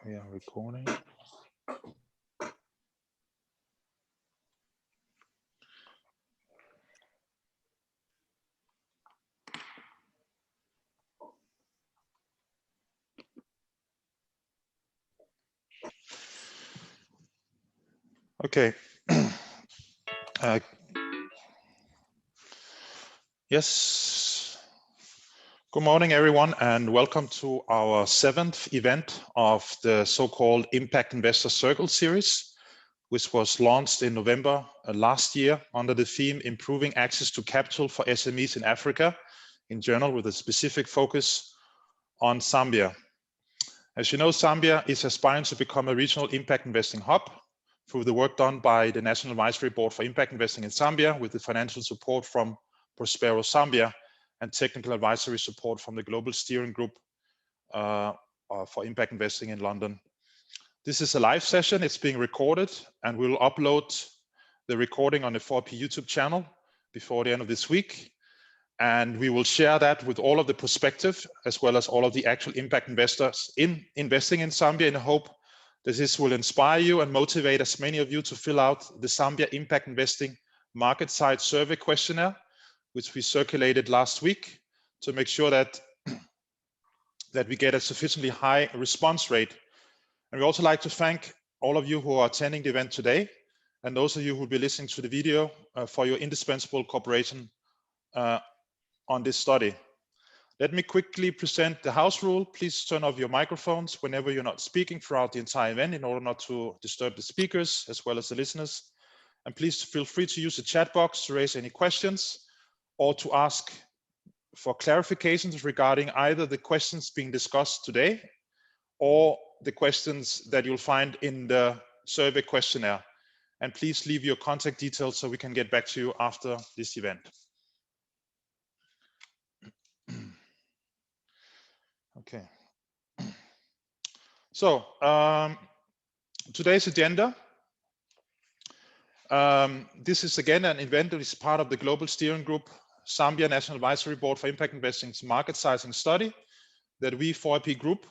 We are recording. Okay. Yes. Good morning, everyone, and welcome to our 7th event of the so-called Impact Investor Circle series, which was launched in November last year under the theme Improving Access to Capital for SMEs in Africa, in general, with a specific focus on Zambia. As you know, Zambia is aspiring to become a regional impact investing hub through the work done by the National Advisory Board for Impact Investing in Zambia, with the financial support from Prospero Zambia and technical advisory support from the Global Steering Group for Impact Investing in London. This is a live session. It's being recorded, and we'll upload the recording on the 4P YouTube channel before the end of this week. And we will share that with all of the prospective, as well as all of the actual impact investors in investing in Zambia, in the hope that this will inspire you and motivate as many of you to fill out the Zambia Impact Investing Market Side Survey Questionnaire, which we circulated last week, to make sure that we get a sufficiently high response rate. And we also like to thank all of you who are attending the event today, and those of you who will be listening to the video for your indispensable cooperation on this study. Let me quickly present the house rule. Please turn off your microphones whenever you're not speaking throughout the entire event, in order not to disturb the speakers as well as the listeners. And please feel free to use the chat box to raise any questions or to ask for clarifications regarding either the questions being discussed today or the questions that you'll find in the survey questionnaire. And please leave your contact details so we can get back to you after this event. Okay. So today's agenda. This is again an event that is part of the Global Steering Group Zambia National Advisory Board for Impact Investing's market sizing study that we 4P Group,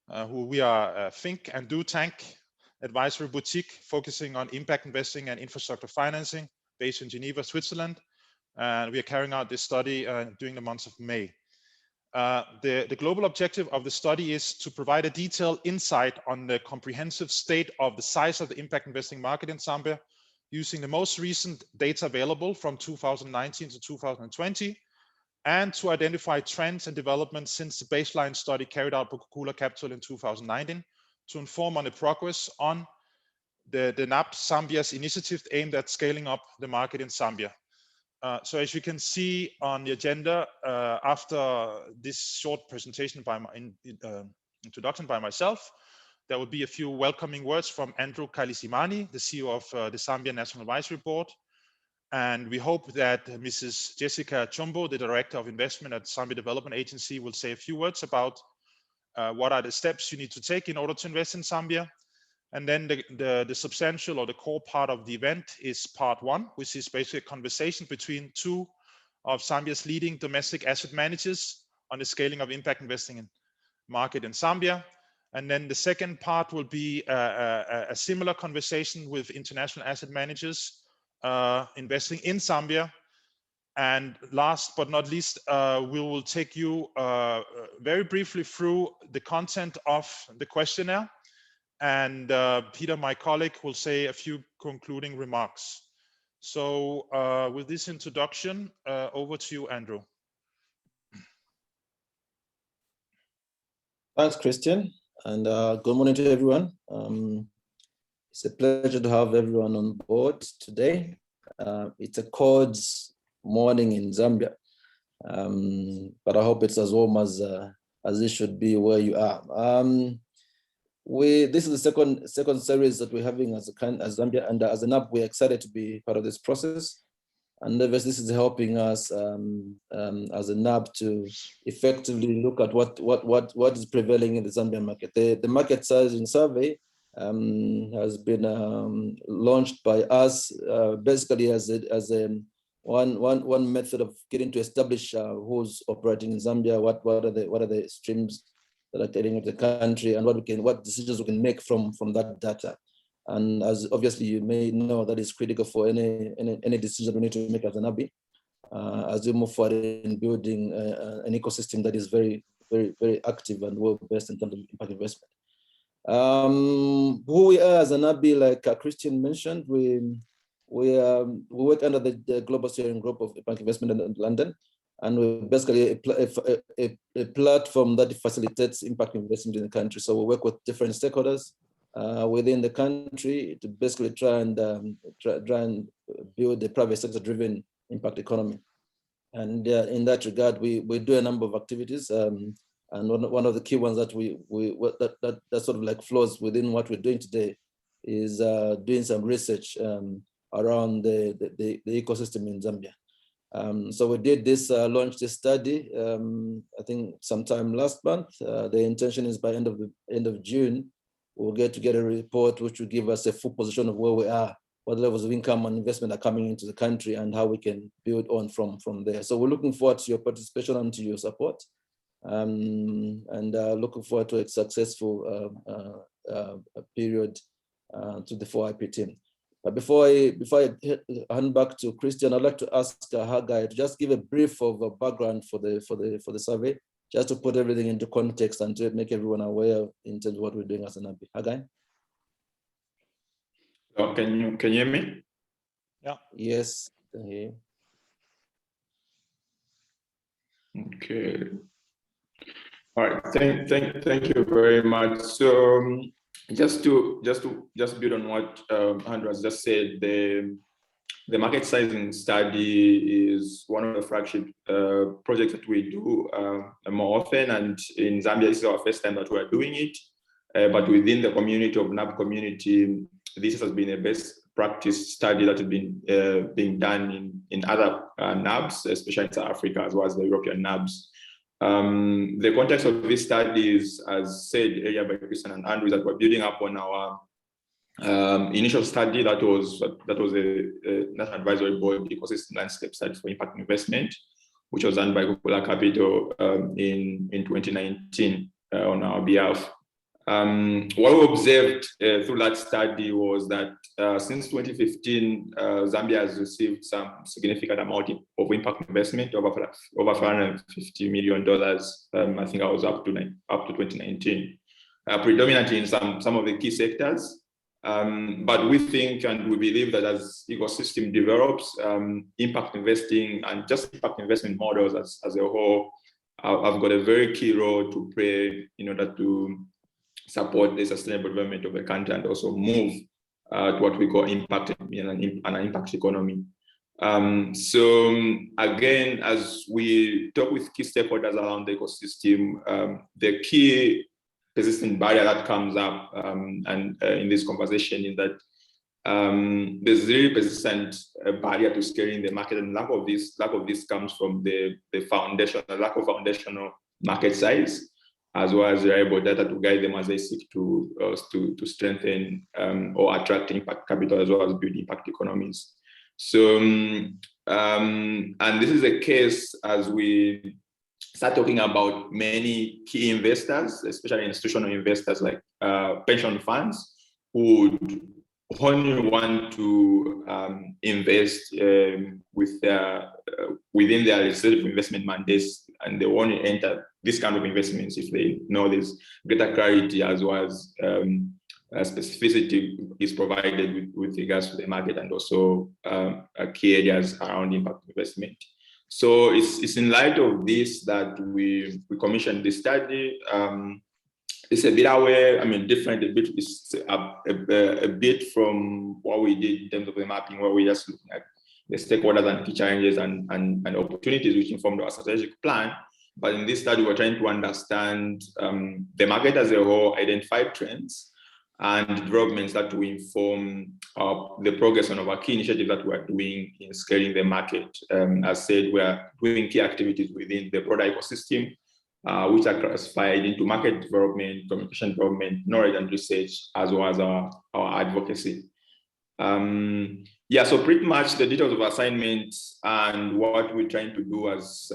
who we are a think and do tank advisory boutique focusing on impact investing and infrastructure financing based in Geneva, Switzerland. And we are carrying out this study during the month of May. The global objective of the study is to provide a detailed insight on the comprehensive state of the size of the impact investing market in Zambia, using the most recent data available from 2019 to 2020, and to identify trends and developments since the baseline study carried out by Coca-Cola Capital in 2019, to inform on the progress on the NAP Zambia's initiative aimed at scaling up the market in Zambia. So as you can see on the agenda, after this short presentation by my introduction by myself, there will be a few welcoming words from Andrew Kalisimani, the CEO of the Zambian National Advisory Board. And we hope that Mrs. Jessica Chombo, the Director of Investment at Zambia Development Agency, will say a few words about what are the steps you need to take in order to invest in Zambia. And then the substantial or the core part of the event is part 1, which is basically a conversation between 2 of Zambia's leading domestic asset managers on the scaling of impact investing in market in Zambia. And then the second part will be a similar conversation with international asset managers investing in Zambia. And last but not least, we will take you very briefly through the content of the questionnaire. And Peter, my colleague, will say a few concluding remarks. So with this introduction, over to you, Andrew. Thanks, Christian, and good morning to everyone. It's a pleasure to have everyone on board today. It's a cold morning in Zambia, but I hope it's as warm as it should be where you are. This is the second series that we're having as Zambia, and as an app, we're excited to be part of this process. And this is helping us as a NAB to effectively look at what is prevailing in the Zambian market. The market sizing survey has been launched by us basically as one method of getting to establish who's operating in Zambia, what are the streams that are getting into the country, and what decisions we can make from that data. And as obviously you may know, that is critical for any decision we need to make as an ABI, as we move forward in building an ecosystem that is very, very, very active and well-based in terms of impact investment. Who we are as an ABI, like Christian mentioned, we work under the Global Steering Group of Impact Investment in London, and we're basically a platform that facilitates impact investment in the country. So we work with different stakeholders within the country to basically try and build a private sector-driven impact economy. And in that regard, we do a number of activities. And one of the key ones that that sort of like flows within what we're doing today is doing some research around the ecosystem in Zambia. So we did this, launched this study, I think sometime last month. The intention is by end of June, we'll get a report which will give us a full position of where we are, what levels of income and investment are coming into the country, and how we can build on from there. So we're looking forward to your participation and to your support, and looking forward to a successful period to the 4IP team. Before I hand back to Christian, I'd like to ask Haggai to just give a brief of a background for the survey, just to put everything into context and to make everyone aware in terms of what we're doing as an ABI. Haggai? Oh, can you hear me? Yeah. Yes. Okay. Okay. All right. Thank you very much. So just build on what Andrew has just said, the market sizing study is one of the flagship projects that we do more often, and in Zambia, this is our first time that we are doing it. But within the community of NAB community, this has been a best practice study that has been being done in other NABs, especially in South Africa, as well as the European NABs. The context of this study is, as said earlier by Christian and Andrew, that we're building up on our initial study that was a National Advisory Board Ecosystem Landscape Study for Impact Investment, which was done by Popular Capital in 2019 on our behalf. What we observed through that study was that since 2015, Zambia has received some significant amount of impact investment, over $550 million. I think I was up to 2019, predominantly in some of the key sectors. But we think and we believe that as ecosystem develops, impact investing and just impact investment models as a whole have got a very key role to play in order to support the sustainable development of the country and also move to what we call impact and an impact economy. So again, as we talk with key stakeholders around the ecosystem, the key persistent barrier that comes up in this conversation is that there's really persistent barrier to scaling the market, and lack of this comes from the lack of foundational market size, as well as reliable data to guide them as they seek to strengthen or attract impact capital, as well as build impact economies. So, and this is the case as we start talking about many key investors, especially institutional investors like pension funds, who would only want to invest within their reserve investment mandates, and they want to enter this kind of investments if they know there's greater clarity as well as specificity is provided with regards to the market, and also key areas around impact investment. So it's in light of this that we commissioned this study. It's a bit aware, different a bit. It's a bit from what we did in terms of the mapping, where we just looking at the stakeholders and key challenges and opportunities which informed our strategic plan. But in this study, we're trying to understand the market as a whole, identify trends and developments that will inform the progress on our key initiatives that we're doing in scaling the market. As said, we are doing key activities within the broader ecosystem, which are classified into market development, communication development, knowledge and research, as well as our advocacy. Yeah, so pretty much the details of assignment and what we're trying to do as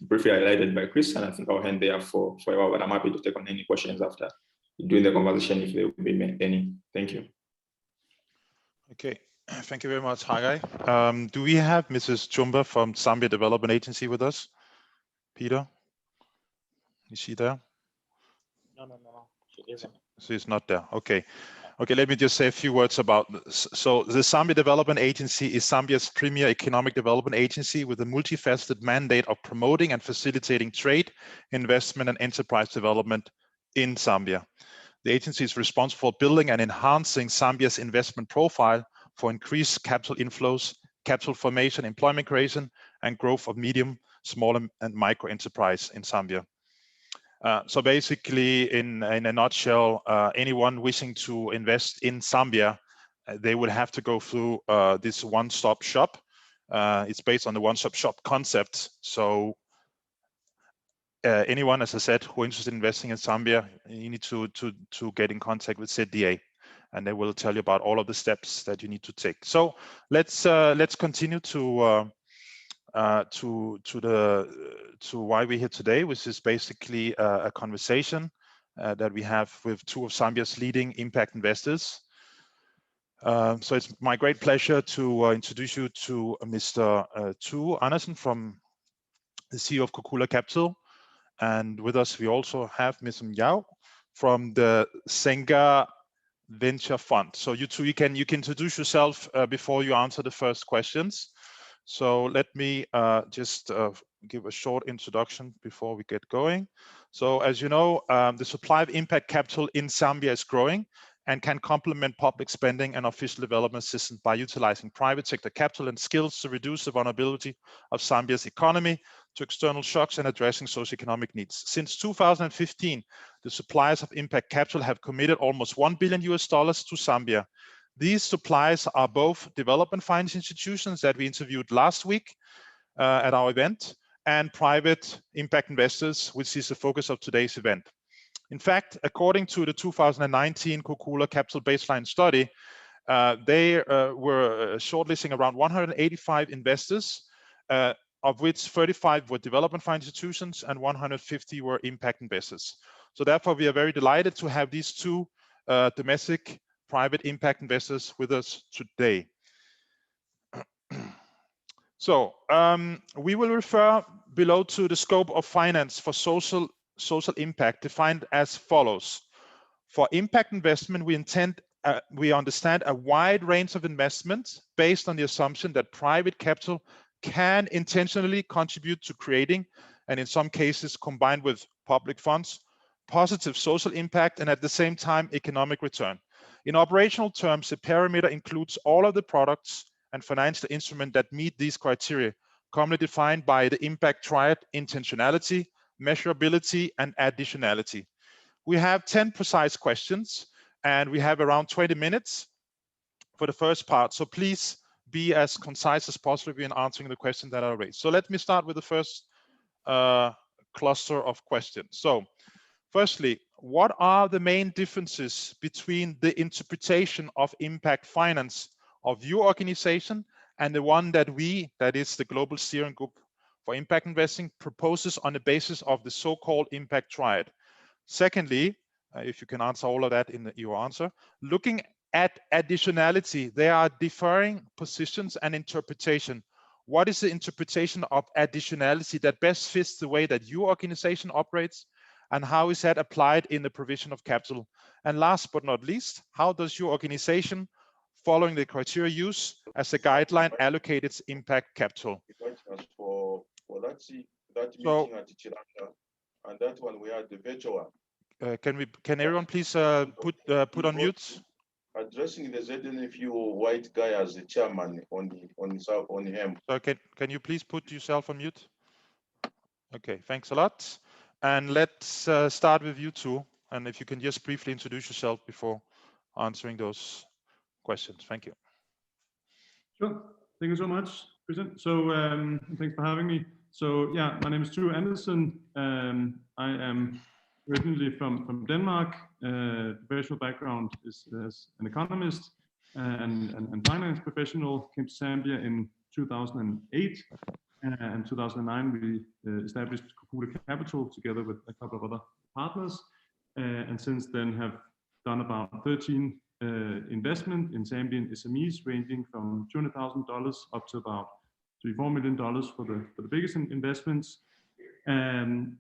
briefly highlighted by Chris, and I think I'll hand there for a while, but I'm happy to take on any questions after during the conversation if there will be any. Thank you. Okay, thank you very much, Hagai. Do we have Mrs. Chumba from Zambia Development Agency with us? Peter, is she there? No, she isn't. She's not there. Okay. Okay, let me just say a few words about this. So the Zambia Development Agency is Zambia's premier economic development agency with a multifaceted mandate of promoting and facilitating trade, investment, and enterprise development in Zambia. The agency is responsible for building and enhancing Zambia's investment profile for increased capital inflows, capital formation, employment creation, and growth of medium, small, and micro enterprise in Zambia. So basically, in a nutshell, anyone wishing to invest in Zambia, they would have to go through this one-stop shop. It's based on the one-stop shop concept. So anyone, as I said, who is interested in investing in Zambia, you need to get in contact with ZDA, and they will tell you about all of the steps that you need to take. So let's continue to why we're here today, which is basically a conversation that we have with two of Zambia's leading impact investors. So it's my great pleasure to introduce you to Mr. Tu Andersen from the CEO of Kokula Capital. And with us, we also have Ms. Yao from the Zambia Venture Fund. So you two, you can introduce yourself before you answer the first questions. So let me just give a short introduction before we get going. So as you know, the supply of impact capital in Zambia is growing and can complement public spending and official development assistance by utilizing private sector capital and skills to reduce the vulnerability of Zambia's economy to external shocks and addressing socioeconomic needs. Since 2015, the suppliers of impact capital have committed almost $1 billion to Zambia. These suppliers are both development finance institutions that we interviewed last week at our event, and private impact investors, which is the focus of today's event. In fact, according to the 2019 Kokula Capital Baseline Study, they were shortlisting around 185 investors, of which 35 were development finance institutions and 150 were impact investors. So therefore, we are very delighted to have these two domestic private impact investors with us today. So we will refer below to the scope of finance for social impact defined as follows. For impact investment, we understand a wide range of investments based on the assumption that private capital can intentionally contribute to creating, and in some cases combined with public funds, positive social impact and at the same time economic return. In operational terms, the parameter includes all of the products and financial instruments that meet these criteria, commonly defined by the impact triad: intentionality, measurability, and additionality. We have 10 precise questions, and we have around 20 minutes for the first part. So please be as concise as possible in answering the questions that are raised. So let me start with the first cluster of questions. So firstly, what are the main differences between the interpretation of impact finance of your organization and the one that is the Global Steering Group for Impact Investing, proposes on the basis of the so-called impact triad? Secondly, if you can answer all of that in your answer, looking at additionality, there are differing positions and interpretation. What is the interpretation of additionality that best fits the way that your organization operates? And how is that applied in the provision of capital? And last but not least, how does your organization, following the criteria used as a guideline, allocate its impact capital? For that meeting at Chilanga, and that one we had the virtual one. Can everyone please put on mute? Addressing the ZNFU white guy as the chairman on him. So can you please put yourself on mute? Okay, thanks a lot. And let's start with you two. And if you can just briefly introduce yourself before answering those questions. Thank you. Sure. Thank you so much, Christian. So thanks for having me. So yeah, my name is Tu Andersen. I am originally from Denmark. Professional background is as an economist. and finance professional, came to Zambia in 2008. And 2009, we established Kokula Capital together with a couple of other partners. And since then have done about 13 investment in Zambian SMEs, ranging from $200,000 up to about $3-4 million for the biggest investments.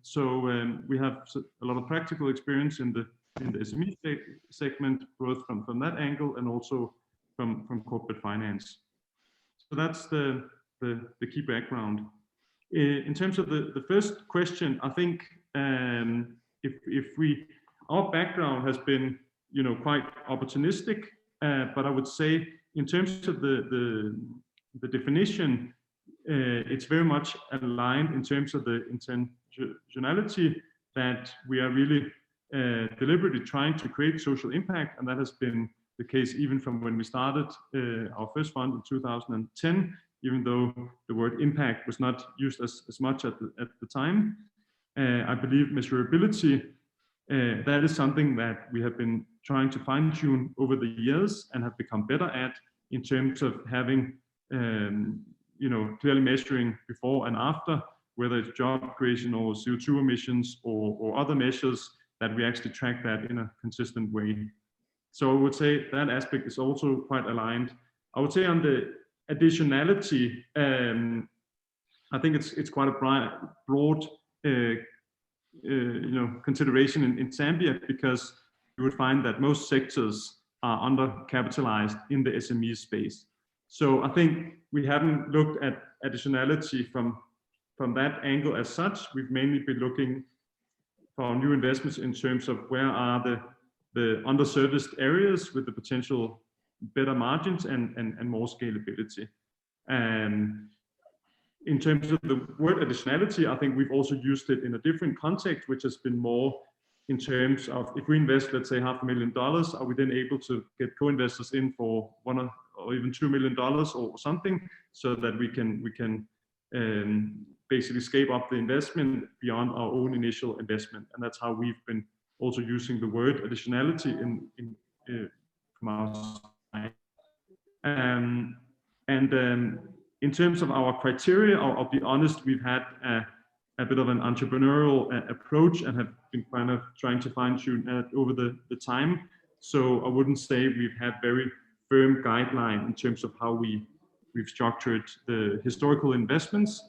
So we have a lot of practical experience in the SME segment, both from that angle and also from corporate finance. So that's the key background. In terms of the first question, I think our background has been, quite opportunistic, but I would say in terms of the definition, it's very much aligned in terms of the intentionality that we are really deliberately trying to create social impact, and that has been the case even from when we started our first fund in 2010, even though the word impact was not used as much at the time. I believe measurability, that is something that we have been trying to fine-tune over the years and have become better at in terms of having, clearly measuring before and after, whether it's job creation or CO2 emissions or other measures, that we actually track that in a consistent way. So I would say that aspect is also quite aligned. I would say on the additionality, I think it's quite a broad consideration in Zambia, because you would find that most sectors are undercapitalized in the SME space. So I think we haven't looked at additionality from that angle as such. We've mainly been looking for new investments in terms of where are the underserviced areas with the potential better margins and more scalability. And in terms of the word additionality, I think we've also used it in a different context, which has been more in terms of, if we invest, let's say $500,000, are we then able to get co-investors in for $1 or even $2 million or something, so that we can basically scale up the investment beyond our own initial investment. And that's how we've been also using the word additionality from our side. In terms of our criteria, I'll be honest, we've had a bit of an entrepreneurial approach and have been kind of trying to fine-tune that over the time. So I wouldn't say we've had very firm guideline in terms of how we've structured the historical investments.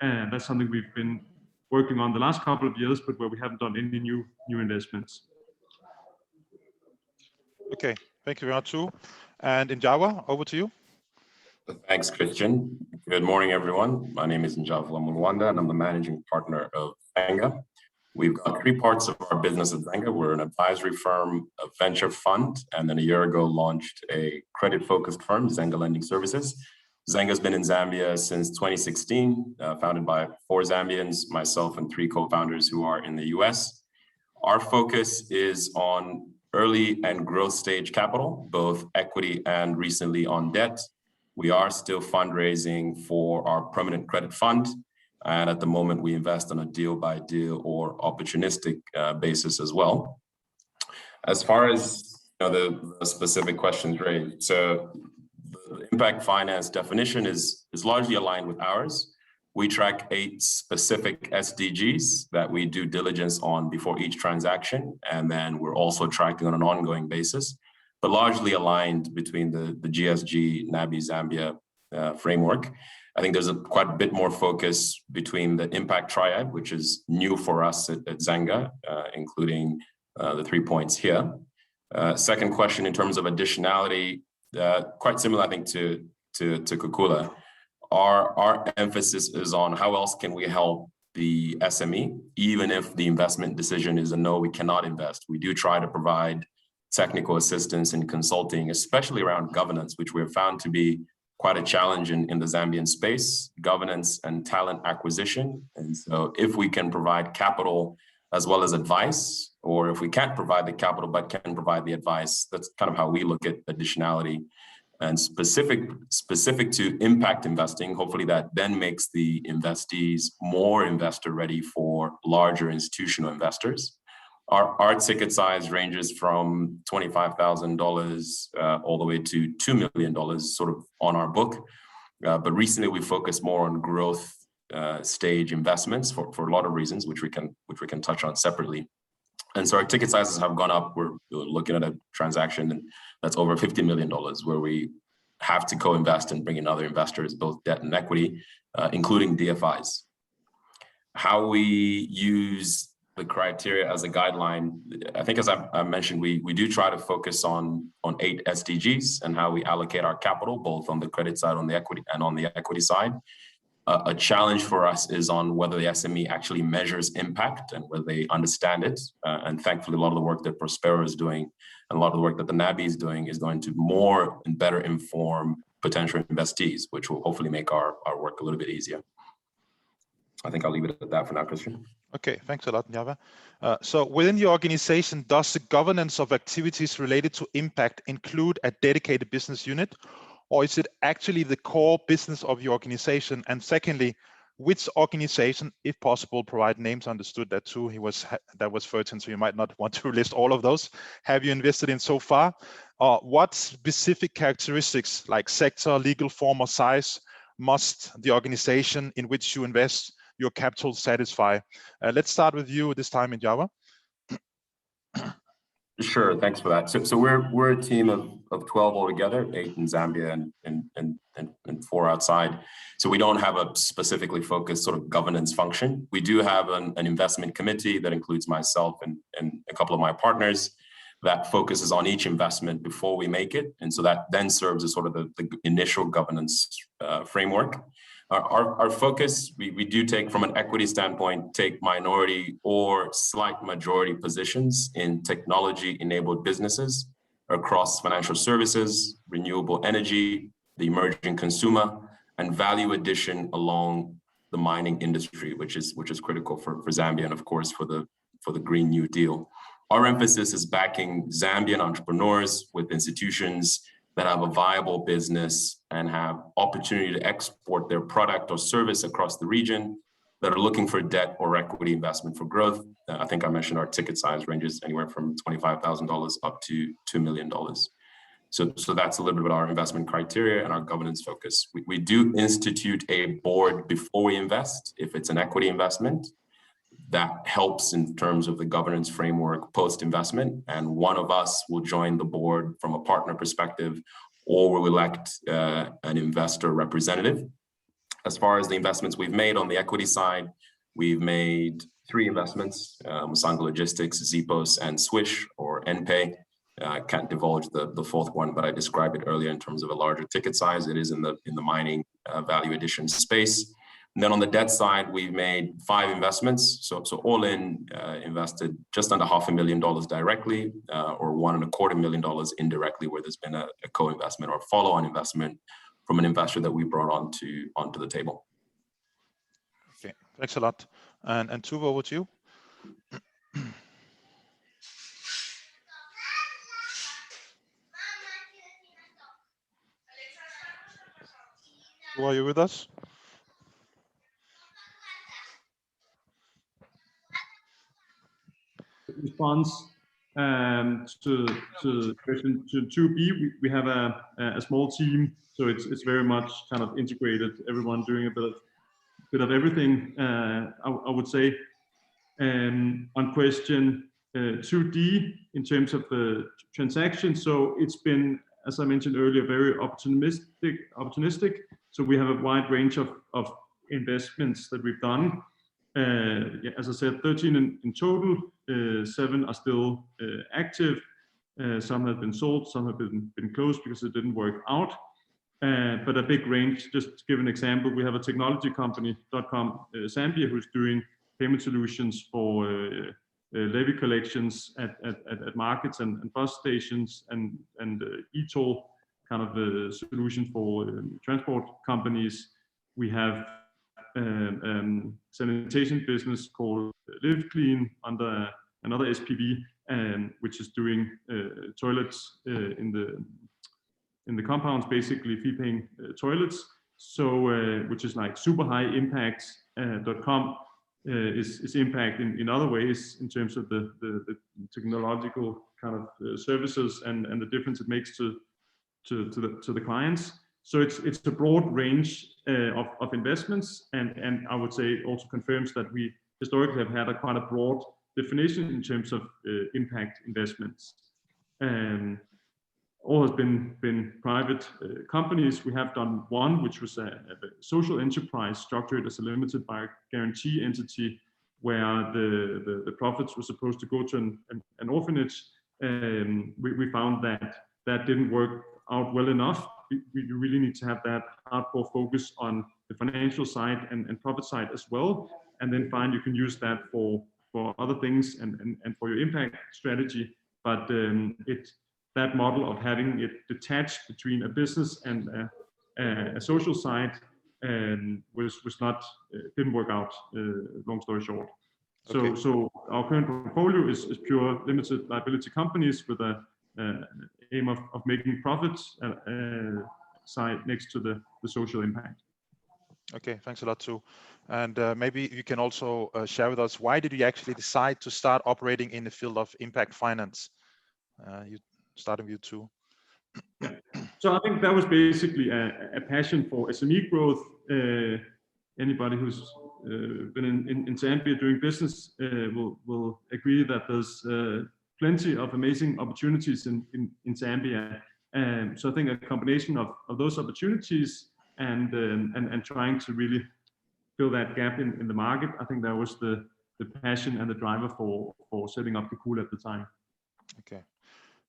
And that's something we've been working on the last couple of years, but where we haven't done any new investments. Okay, thank you very much too. And Injawa, over to you. Thanks, Christian. Good morning, everyone. My name is Injawa Mulwanda, and I'm the managing partner of Zanga. We've got three parts of our business at Zanga. We're an advisory firm, a venture fund, and then a year ago launched a credit-focused firm, Zanga Lending Services. Zanga's been in Zambia since 2016, founded by 4 Zambians, myself and 3 co-founders who are in the US. Our focus is on early and growth stage capital, both equity and recently on debt. We are still fundraising for our permanent credit fund. And at the moment, we invest on a deal by deal or opportunistic basis as well. As far as the specific questions raised, so the impact finance definition is largely aligned with ours. We track 8 specific SDGs that we do diligence on before each transaction. And then we're also tracking on an ongoing basis, but largely aligned between the GSG, NABI, Zambia framework. I think there's quite a bit more focus between the impact triad, which is new for us at Zanga, including the 3 points here. Second question, in terms of additionality, quite similar, I think, to Kokula. Our emphasis is on how else can we help the SME, even if the investment decision is a no, we cannot invest. We do try to provide technical assistance and consulting, especially around governance, which we have found to be quite a challenge in the Zambian space, governance and talent acquisition. And so if we can provide capital as well as advice, or if we can't provide the capital but can provide the advice, that's kind of how we look at additionality. And specific to impact investing, hopefully that then makes the investees more investor ready for larger institutional investors. Our ticket size ranges from $25,000 all the way to $2 million sort of on our book. But recently we focused more on growth stage investments for a lot of reasons, which we can touch on separately. And so our ticket sizes have gone up. We're looking at a transaction that's over $50 million, where we have to co-invest and bring in other investors, both debt and equity, including DFIs. How we use the criteria as a guideline, I think as I mentioned, we do try to focus on 8 SDGs and how we allocate our capital, both on the credit side, on the equity side. A challenge for us is on whether the SME actually measures impact and whether they understand it. And thankfully, a lot of the work that Prospero is doing and a lot of the work that the NABI is doing is going to more and better inform potential investees, which will hopefully make our work a little bit easier. I think I'll leave it at that for now, Christian. Okay, thanks a lot, Njava. So within the organization, does the governance of activities related to impact include a dedicated business unit, or is it actually the core business of the organization? And secondly, which organization, if possible, provide names, understood that too, that was 13, so you might not want to list all of those, have you invested in so far? What specific characteristics like sector, legal form or size must the organization in which you invest your capital satisfy? Let's start with you this time, Njava. Sure, thanks for that. So we're a team of 12 altogether, 8 in Zambia and 4 outside. So we don't have a specifically focused sort of governance function. We do have an investment committee that includes myself and a couple of my partners that focuses on each investment before we make it. And so that then serves as sort of the initial governance framework. Our focus, we do take from an equity standpoint, take minority or slight majority positions in technology-enabled businesses across financial services, renewable energy, the emerging consumer, and value addition along the mining industry, which is critical for Zambia and of course for the Green New Deal. Our emphasis is backing Zambian entrepreneurs with institutions that have a viable business and have opportunity to export their product or service across the region, that are looking for debt or equity investment for growth. I think I mentioned our ticket size ranges anywhere from $25,000 up to $2 million. So that's a little bit about our investment criteria and our governance focus. We do institute a board before we invest, if it's an equity investment. That helps in terms of the governance framework post-investment, and one of us will join the board from a partner perspective, or we'll elect an investor representative. As far as the investments we've made on the equity side, we've made 3 investments, Musanga Logistics, Zipos, and Swish, or NPay. I can't divulge the 4th one, but I described it earlier in terms of a larger ticket size. It is in the mining value addition space. And then on the debt side, we've made 5 investments. So all in invested just under $500,000 directly, or $1.25 million indirectly, where there's been a co-investment or follow-on investment from an investor that we brought onto the table. Okay, thanks a lot. And Tuva, over to you. Tuva, are you with us? Response to question 2B, we have a small team, so it's very much kind of integrated, everyone doing a bit of everything. I would say on question 2D in terms of the transaction, so it's been, as I mentioned earlier, very opportunistic. So we have a wide range of investments that we've done. As I said, 13 in total, 7 are still active. Some have been sold, some have been closed because it didn't work out. But a big range. Just to give an example, we have a technology company, Zambia, who's doing payment solutions for levy collections at markets and bus stations, and e-toll kind of a solution for transport companies. We have sanitation business called Live Clean under another SPV, which is doing toilets in the compounds, basically fee-paying toilets. So which is like superhighimpact.com. is impact in other ways in terms of the technological kind of services and the difference it makes to the clients. So it's a broad range of investments, and I would say it also confirms that we historically have had quite a broad definition in terms of impact investments. All has been private companies. We have done one, which was a social enterprise structured as a limited by guarantee entity, where the profits were supposed to go to an orphanage. We found that didn't work out well enough. We really need to have that hardcore focus on the financial side and profit side as well, and then find you can use that for other things and for your impact strategy. But that model of having it detached between a business and a social side was not didn't work out. Long story short. Okay. So our current portfolio is pure limited liability companies with a aim of making profits side next to the social impact. Okay, thanks a lot too. And maybe you can also share with us, why did you actually decide to start operating in the field of impact finance? Starting with you too. Yeah. So I think that was basically a passion for SME growth. Anybody who's been in Zambia doing business will agree that there's plenty of amazing opportunities in Zambia. So I think a combination of those opportunities and trying to really fill that gap in the market, I think that was the passion and the driver for setting up the Cool at the time. Okay.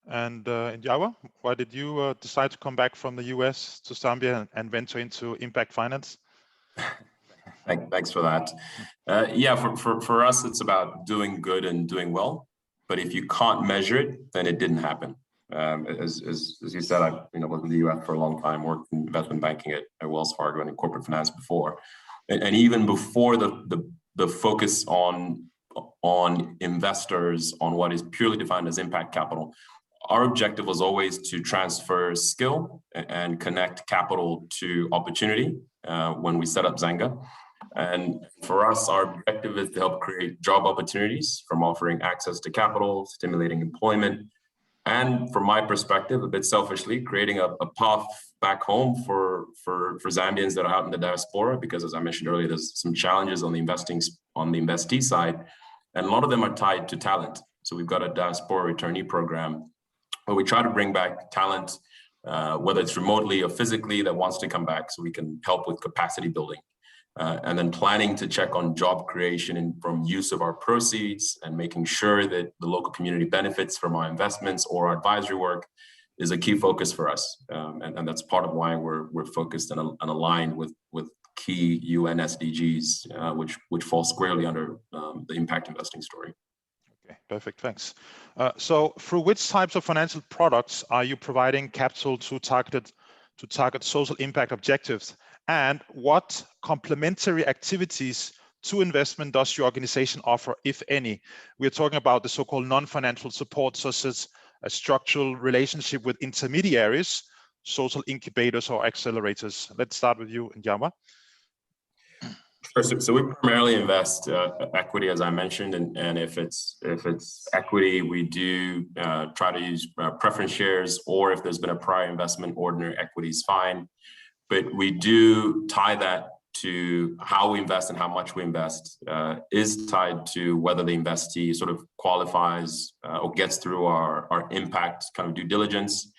And Njawa, why did you decide to come back from the US to Zambia and venture into impact finance? Thanks for that. Yeah, for us, it's about doing good and doing well. But if you can't measure it, then it didn't happen. As you said, I've was in the US for a long time, worked in investment banking at Wells Fargo and in corporate finance before, and even before the focus on investors on what is purely defined as impact capital. Our objective was always to transfer skill and connect capital to opportunity when we set up Zanga. And for us, our objective is to help create job opportunities from offering access to capital, stimulating employment, and from my perspective, a bit selfishly, creating a path back home for Zambians that are out in the diaspora, because as I mentioned earlier, there's some challenges on the investee side, and a lot of them are tied to talent. So we've got a diaspora returnee program where we try to bring back talent, whether it's remotely or physically, that wants to come back, so we can help with capacity building. And then planning to check on job creation and from use of our proceeds, and making sure that the local community benefits from our investments or our advisory work is a key focus for us. And that's part of why we're focused and aligned with key UN SDGs, which fall squarely under the impact investing story. Okay, perfect, thanks. So through which types of financial products are you providing capital to target social impact objectives? And what complementary activities to investment does your organization offer, if any? We're talking about the so-called non-financial support, such as a structural relationship with intermediaries, social incubators or accelerators. Let's start with you, Njawa. Sure. So we primarily invest equity, as I mentioned, and if it's equity, we do try to use preference shares, or if there's been a prior investment, ordinary equity is fine. But we do tie that to how we invest, and how much we invest is tied to whether the investee sort of qualifies or gets through our impact kind of due diligence.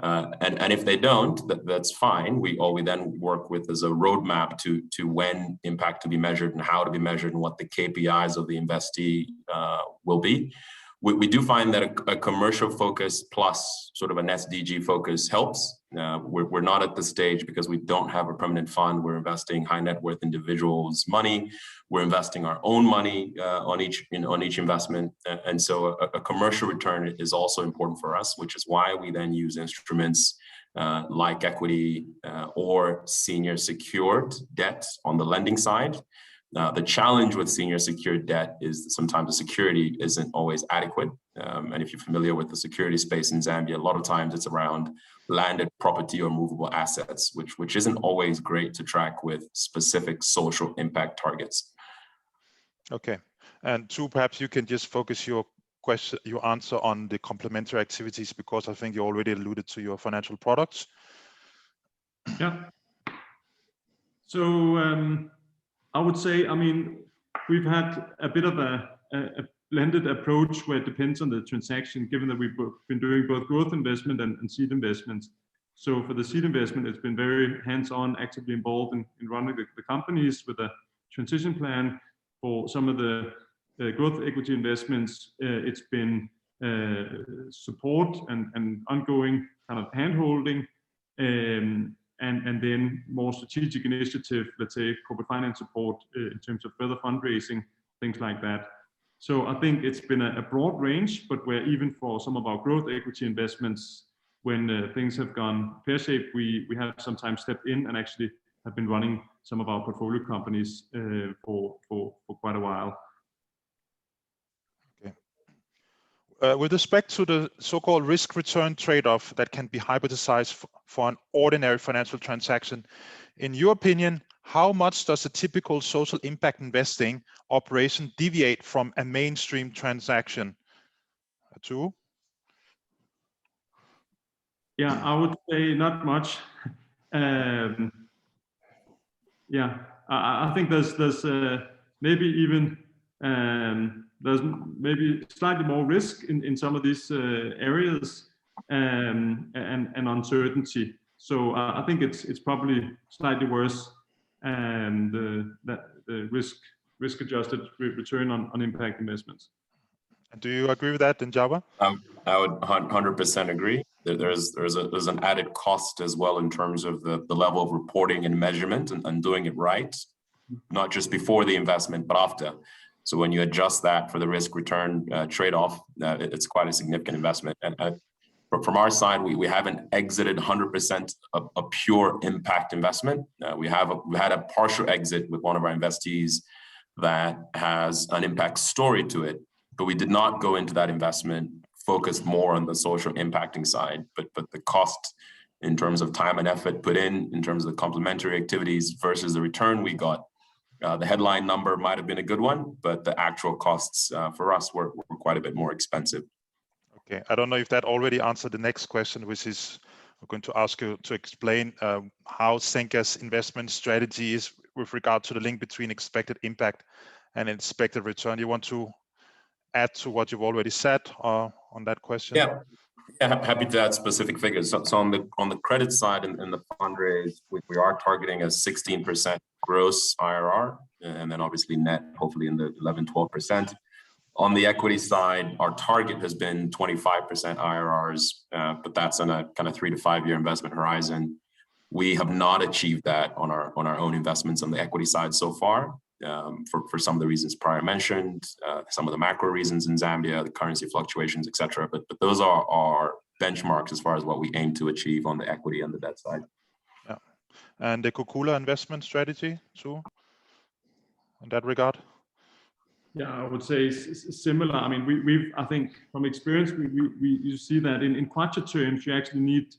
And if they don't, that's fine. We then work with as a roadmap to when impact to be measured and how to be measured and what the KPIs of the investee will be. We do find that a commercial focus plus sort of an SDG focus helps. We're not at the stage, because we don't have a permanent fund. We're investing high net worth individuals' money. We're investing our own money on each investment, and so a commercial return is also important for us, which is why we then use instruments like equity or senior secured debt on the lending side. The challenge with senior secured debt is that sometimes the security isn't always adequate. And if you're familiar with the security space in Zambia, a lot of times it's around landed property or movable assets, which isn't always great to track with specific social impact targets. Okay, and two, perhaps you can just focus your answer on the complementary activities, because I think you already alluded to your financial products. Yeah. So I would say, I mean, we've had a bit of a blended approach where it depends on the transaction, given that we've been doing both growth investment and seed investments. So for the seed investment, it's been very hands-on, actively involved in running the companies with a transition plan. For some of the growth equity investments, it's been support and ongoing kind of hand-holding, and then more strategic initiative, let's say corporate finance support in terms of further fundraising, things like that. So I think it's been a broad range, but where even for some of our growth equity investments, when things have gone pear-shaped, we have sometimes stepped in and actually have been running some of our portfolio companies for quite a while. Okay. With respect to the so-called risk-return trade-off that can be hypothesized for an ordinary financial transaction, in your opinion, how much does a typical social impact investing operation deviate from a mainstream transaction? Two? Yeah, I would say not much. Yeah, I think there's maybe even there's maybe slightly more risk in some of these areas and uncertainty. So I think it's probably slightly worse, and the risk-adjusted return on impact investments. Do you agree with that, Njaba? I would 100% agree. There's an added cost as well in terms of the level of reporting and measurement and doing it right, not just before the investment, but after. So when you adjust that for the risk-return trade-off, it's quite a significant investment. And from our side, we haven't exited 100% a pure impact investment. We had a partial exit with one of our investees that has an impact story to it, but we did not go into that investment focused more on the social impacting side, but the cost in terms of time and effort put in terms of the complementary activities versus the return we got. The headline number might have been a good one, but the actual costs for us were quite a bit more expensive. Okay, I don't know if that already answered the next question, which is I'm going to ask you to explain how Zenga's investment strategy is with regard to the link between expected impact and expected return. You want to add to what you've already said on that question? Yeah, happy to add specific figures. So on the credit side in the fundraise, we are targeting a 16% gross IRR, and then obviously net, hopefully in the 11-12%. On the equity side, our target has been 25% IRRs, but that's on a kind of 3 to 5 year investment horizon. We have not achieved that on our own investments on the equity side so far, for some of the reasons prior mentioned, some of the macro reasons in Zambia, the currency fluctuations, etc. But those are our benchmarks as far as what we aim to achieve on the equity and the debt side. Yeah, and the Kukula investment strategy too, in that regard. Yeah, I would say similar. I mean, I think from experience, you see that in Kwacha terms, you actually need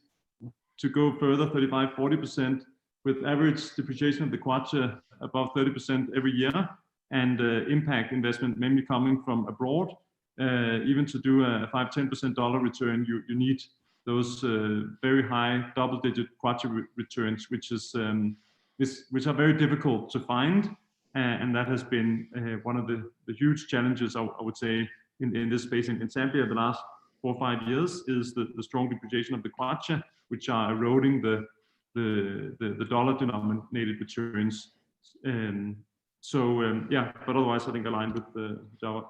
to go further 35-40% with average depreciation of the Kwacha above 30% every year, and impact investment mainly coming from abroad. Even to do a 5-10% dollar return, you need those very high double-digit Kwacha returns, which are very difficult to find. And that has been one of the huge challenges, I would say, in this space in Zambia the last 4 or 5 years, is the strong depreciation of the Kwacha, which are eroding the dollar-denominated returns. Yeah, but otherwise, I think aligned with Java.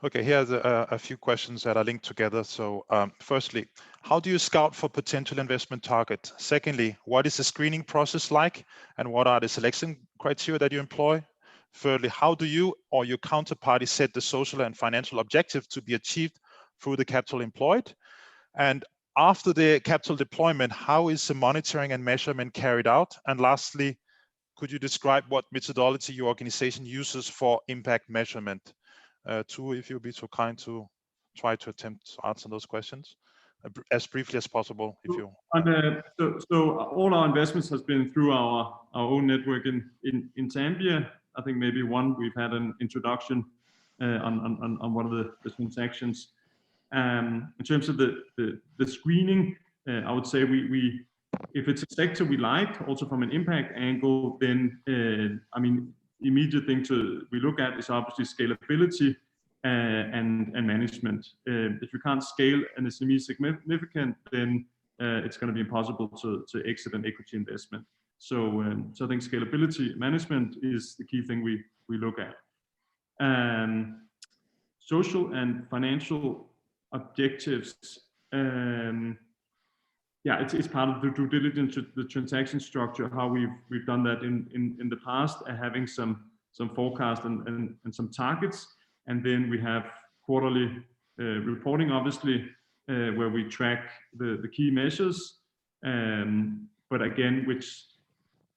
Okay, here's a few questions that are linked together. So firstly, how do you scout for potential investment targets? Secondly, what is the screening process like, and what are the selection criteria that you employ? Thirdly, how do you or your counterparty set the social and financial objectives to be achieved through the capital employed? And after the capital deployment, how is the monitoring and measurement carried out? And lastly, could you describe what methodology your organization uses for impact measurement? Two, if you'd be so kind to try to attempt to answer those questions as briefly as possible. If you. So all our investments has been through our own network in Zambia, I think maybe one, we've had an introduction on one of the transactions. In terms of the screening, I would say we if it's a sector we like, also from an impact angle, then I mean, immediate thing we look at is obviously scalability and management. If you can't scale an SME significant, then it's going to be impossible to exit an equity investment. So I think scalability management is the key thing we look at. Social and financial objectives. Yeah, it's part of the due diligence, the transaction structure, how we've done that in the past, having some forecast and some targets, and then we have quarterly reporting, obviously, where we track the key measures, but again, which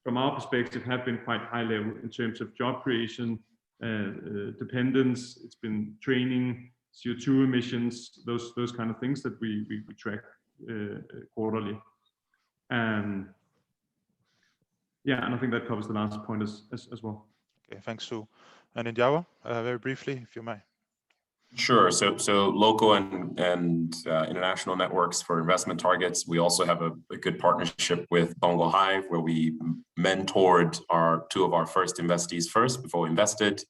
from our perspective have been quite high level in terms of job creation, dependence. It's been training, CO2 emissions, those kind of things that we track quarterly. Yeah, and I think that covers the last point as well. Okay, thanks, Sue. And Injava, very briefly, if you may. Sure. So local and international networks for investment targets. We also have a good partnership with Bongo Hive, where we mentored two of our first investees before we invested.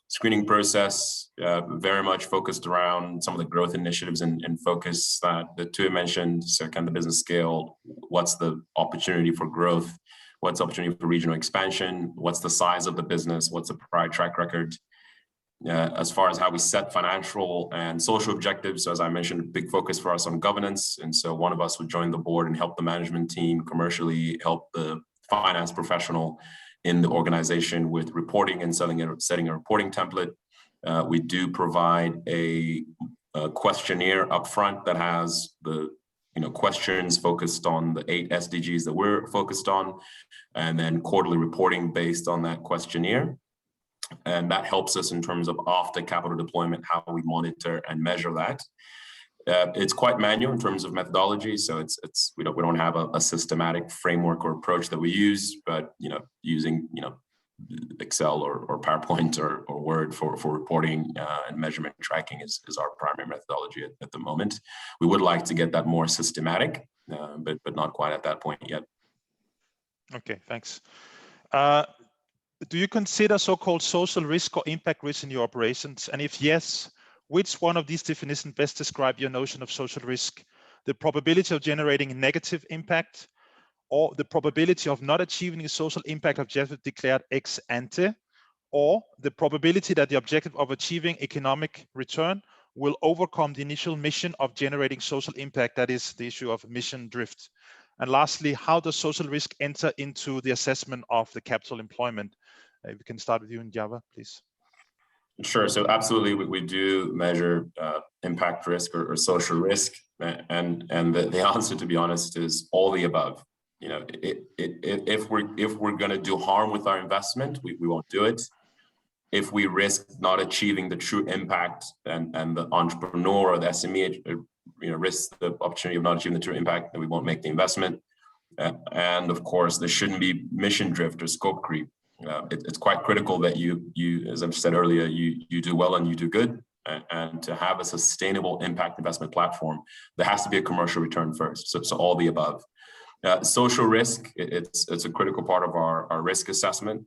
Screening process very much focused around some of the growth initiatives and focus that the two mentioned. So can the business scale? What's the opportunity for growth? What's the opportunity for regional expansion? What's the size of the business? What's the prior track record? As far as how we set financial and social objectives, so as I mentioned, a big focus for us on governance. And so one of us would join the board and help the management team commercially, help the finance professional in the organization with reporting and setting a reporting template. We do provide a questionnaire upfront that has the questions focused on the 8 SDGs that we're focused on, and then quarterly reporting based on that questionnaire. And that helps us in terms of after capital deployment, how we monitor and measure that. It's quite manual in terms of methodology, so we don't have a systematic framework or approach that we use, but using Excel or PowerPoint or Word for reporting and measurement tracking is our primary methodology at the moment. We would like to get that more systematic, but not quite at that point yet. Okay, thanks. Do you consider so-called social risk or impact risk in your operations? And if yes, which one of these definitions best describe your notion of social risk? The probability of generating negative impact, or the probability of not achieving a social impact objective declared ex ante, or the probability that the objective of achieving economic return will overcome the initial mission of generating social impact, that is the issue of mission drift. And lastly, how does social risk enter into the assessment of the capital employment? We can start with you, Injava, please. Sure. So absolutely, we do measure impact risk or social risk, and the answer, to be honest, is all the above. If we're going to do harm with our investment, we won't do it. If we risk not achieving the true impact, and the entrepreneur or the SME risks the opportunity of not achieving the true impact, then we won't make the investment. And of course, there shouldn't be mission drift or scope creep. It's quite critical that you, as I've said earlier, you do well and you do good. And to have a sustainable impact investment platform, there has to be a commercial return first. So all the above. Social risk, it's a critical part of our risk assessment.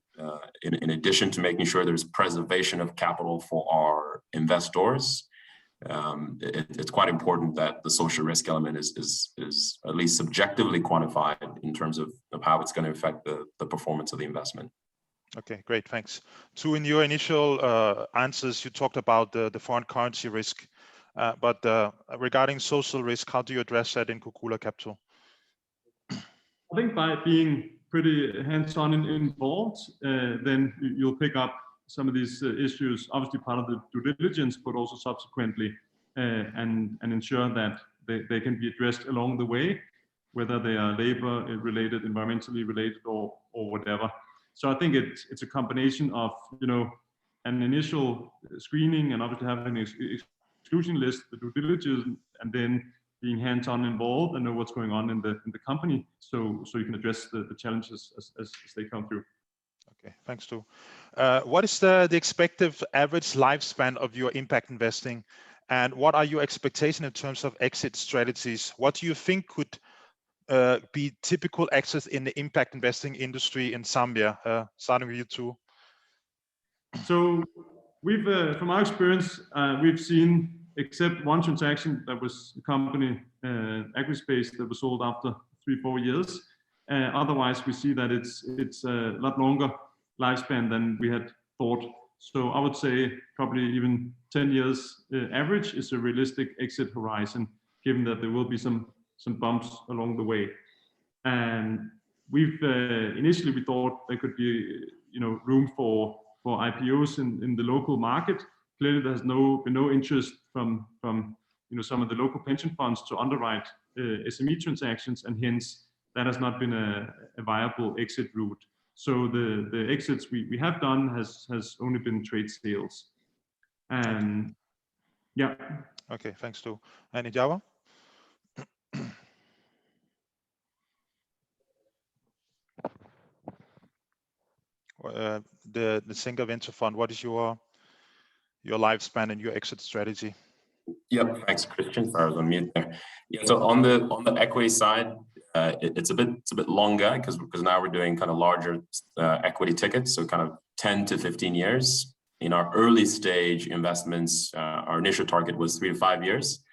In addition to making sure there's preservation of capital for our investors, it's quite important that the social risk element is at least subjectively quantified in terms of how it's going to affect the performance of the investment. Okay, great, thanks. Two, in your initial answers, you talked about the foreign currency risk, but regarding social risk, how do you address that in Kokula Capital? I think by being pretty hands-on and involved, then you'll pick up some of these issues, obviously part of the due diligence, but also subsequently, and ensure that they can be addressed along the way, whether they are labor related, environmentally related, or whatever. So I think it's a combination of an initial screening and obviously having an exclusion list, the due diligence, and then being hands-on involved and know what's going on in the company, so you can address the challenges as they come through. Okay, thanks too. What is the expected average lifespan of your impact investing, and what are your expectations in terms of exit strategies? What do you think could be typical exits in the impact investing industry in Zambia? Starting with you two. So we've, from our experience, we've seen, except one transaction that was a company, AgriSpace, that was sold after 3-4 years. Otherwise, we see that it's a lot longer lifespan than we had thought. So I would say probably even 10 years average is a realistic exit horizon, given that there will be some bumps along the way. And we've initially we thought there could be room for IPOs in the local market. Clearly, there's been no interest from some of the local pension funds to underwrite SME transactions, and hence that has not been a viable exit route. So the exits we have done has only been trade sales. And yeah. Okay, thanks too. And in Java? The Zambia Venture Fund, what is your lifespan and your exit strategy? Yep, thanks, Christian. Sorry, I was on mute there. Yeah, so on the equity side, it's a bit longer because now we're doing kind of larger equity tickets, so kind of 10 to 15 years. In our early stage investments, our initial target was 3 to 5 years.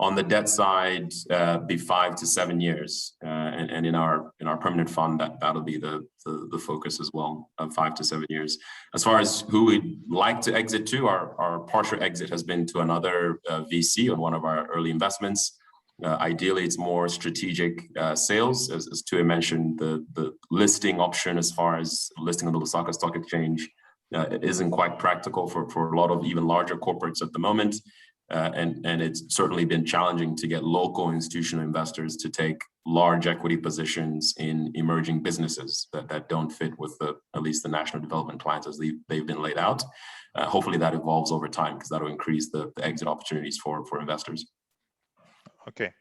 On the debt side, be 5 to 7 years, and in our permanent fund, that'll be the focus as well, of 5 to 7 years. As far as who we'd like to exit to, our partial exit has been to another VC on one of our early investments. Ideally, it's more strategic sales, as Tue mentioned. The listing option, as far as listing on the Lusaka Stock Exchange, it isn't quite practical for a lot of even larger corporates at the moment. And it's certainly been challenging to get local institutional investors to take large equity positions in emerging businesses that don't fit with at least the national development plans as they've been laid out. Hopefully that evolves over time, because that'll increase the exit opportunities for investors. Okay.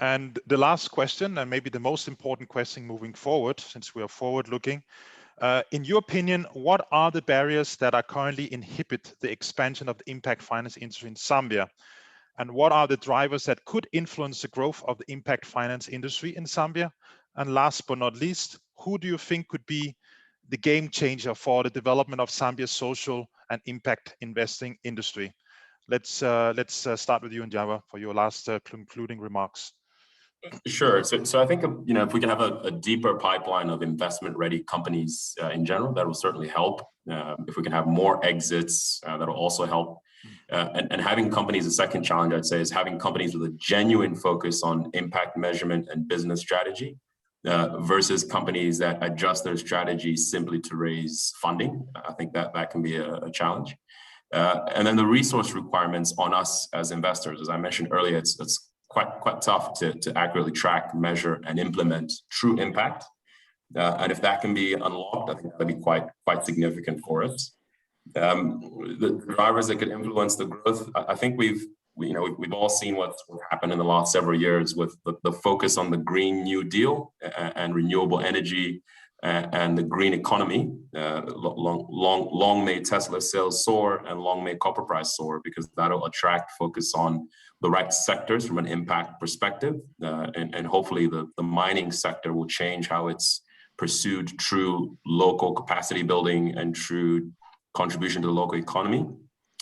And the last question, and maybe the most important question moving forward, since we are forward looking, in your opinion, what are the barriers that are currently inhibit the expansion of the impact finance industry in Zambia? And what are the drivers that could influence the growth of the impact finance industry in Zambia? And last but not least, who do you think could be the game changer for the development of Zambia's social and impact investing industry? Let's start with you, Njava, for your last concluding remarks. Sure. So I think, if we can have a deeper pipeline of investment-ready companies in general, that will certainly help. If we can have more exits, that'll also help. And having companies, the second challenge I'd say is having companies with a genuine focus on impact measurement and business strategy versus companies that adjust their strategies simply to raise funding. I think that can be a challenge. And then the resource requirements on us as investors, as I mentioned earlier, it's quite tough to accurately track, measure, and implement true impact. And if that can be unlocked, I think that'd be quite significant for us. The drivers that could influence the growth, I think we've all seen what's happened in the last several years with the focus on the Green New Deal and renewable energy and the green economy. Long may Tesla sales soar and long may copper price soar, because that'll attract focus on the right sectors from an impact perspective. And hopefully the mining sector will change how it's pursued true local capacity building and true contribution to the local economy.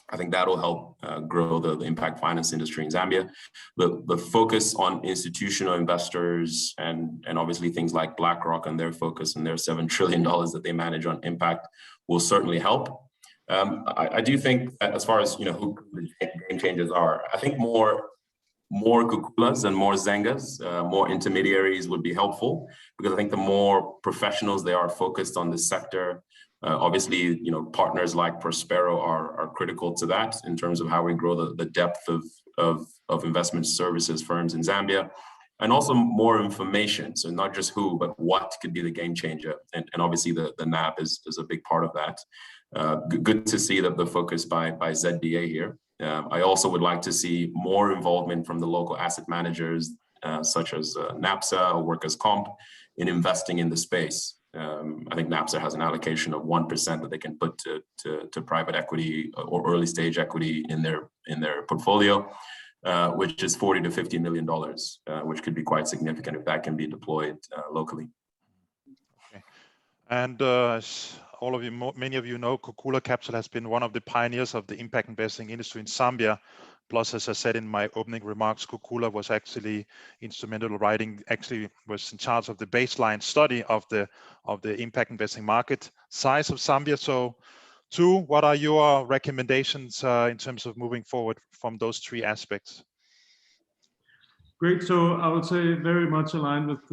I think that'll help grow the impact finance industry in Zambia. The focus on institutional investors and obviously things like BlackRock and their focus and their $7 trillion that they manage on impact will certainly help. I do think that as far as who the game changers are, I think more Kukulas and more Zengas, more intermediaries would be helpful, because I think the more professionals they are focused on this sector, obviously, partners like Prospero are critical to that in terms of how we grow the depth of investment services firms in Zambia, and also more information. So not just who, but what could be the game changer. And obviously the NAB is a big part of that. Good to see that the focus by ZBA here. I also would like to see more involvement from the local asset managers, such as NAPSA or Workers' Comp, in investing in the space. I think NAPSA has an allocation of 1% that they can put to private equity or early stage equity in their portfolio, which is $40 to $50 million, which could be quite significant if that can be deployed locally. Okay. And as all of you, many of you know, Kokula Capital has been one of the pioneers of the impact investing industry in Zambia. Plus, as I said in my opening remarks, Kokula was actually instrumental was in charge of the baseline study of the impact investing market size of Zambia. So, Tu, what are your recommendations in terms of moving forward from those three aspects? Great. So I would say very much aligned with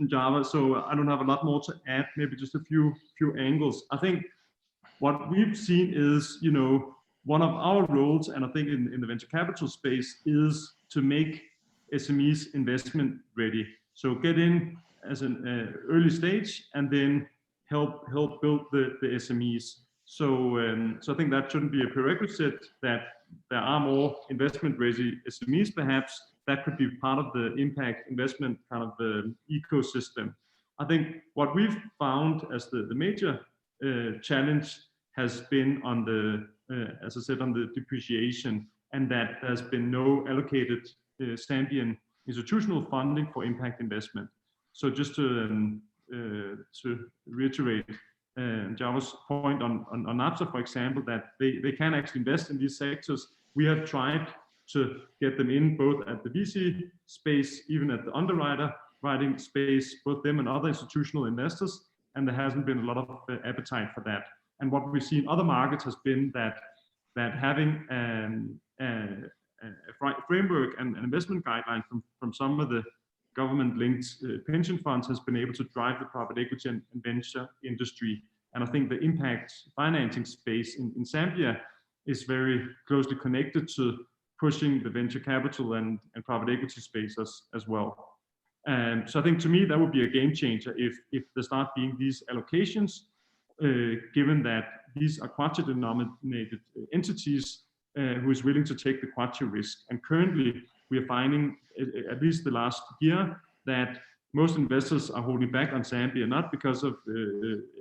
Java. So I don't have a lot more to add. Maybe just a few angles. I think what we've seen is, one of our roles, and I think in the venture capital space, is to make SMEs investment ready. So get in as an early stage, and then help build the SMEs. So I think that shouldn't be a prerequisite that there are more investment ready SMEs. Perhaps that could be part of the impact investment kind of the ecosystem. I think what we've found as the major challenge has been on the, as I said, on the depreciation, and that there's been no allocated Zambian institutional funding for impact investment. So just to reiterate Java's point on NAPSA, for example, that they can actually invest in these sectors. We have tried to get them in both at the VC space, even at the underwriting space, both them and other institutional investors, and there hasn't been a lot of appetite for that. And what we see in other markets has been that having a framework and investment guideline from some of the government-linked pension funds has been able to drive the private equity and venture industry. And I think the impact financing space in Zambia is very closely connected to pushing the venture capital and private equity space as well. And so I think to me, that would be a game changer if there start being these allocations, given that these are Kwacha-denominated entities who is willing to take the Kwacha risk. And currently, we are finding, at least the last year, that most investors are holding back on Zambia, not because of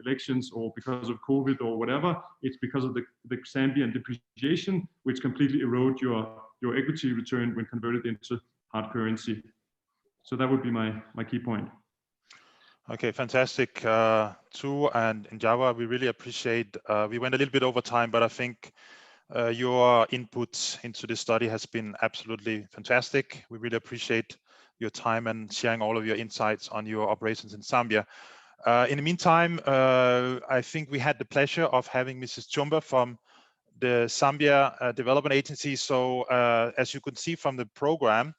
elections or because of COVID or whatever. It's because of the Zambian depreciation, which completely erode your equity return when converted into hard currency. So that would be my key point. Okay, fantastic. Tu and Java, we really appreciate. We went a little bit over time, but I think your input into this study has been absolutely fantastic. We really appreciate your time and sharing all of your insights on your operations in Zambia. In the meantime, I think we had the pleasure of having Mrs. Chumba from the Zambia Development Agency. So as you could see from the program,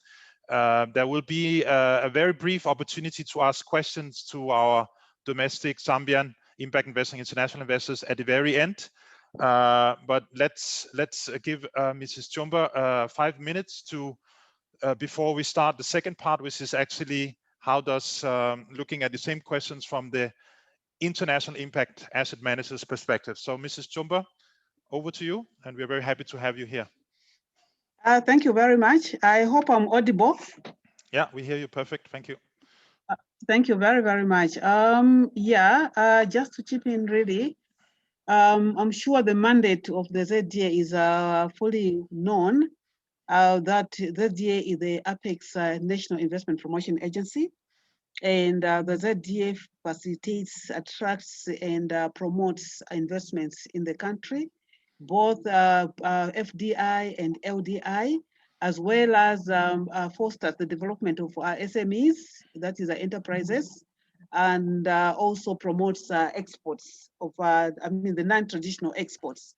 there will be a very brief opportunity to ask questions to our domestic Zambian impact investing international investors at the very end. But let's give Mrs. Chumba 5 minutes to before we start the second part, which is actually how does looking at the same questions from the international impact asset managers perspective. So Mrs. Chumba, over to you, and we're very happy to have you here. Thank you very much. I hope I'm audible. Yeah, we hear you perfect. Thank you. Thank you very, very much. Just to chip in really, I'm sure the mandate of the ZDA is fully known, that ZDA is the Apex National Investment Promotion Agency, and the ZDA facilitates, attracts, and promotes investments in the country, both FDI and LDI, as well as fosters the development of SMEs, that is enterprises, and also promotes exports of, the non-traditional exports.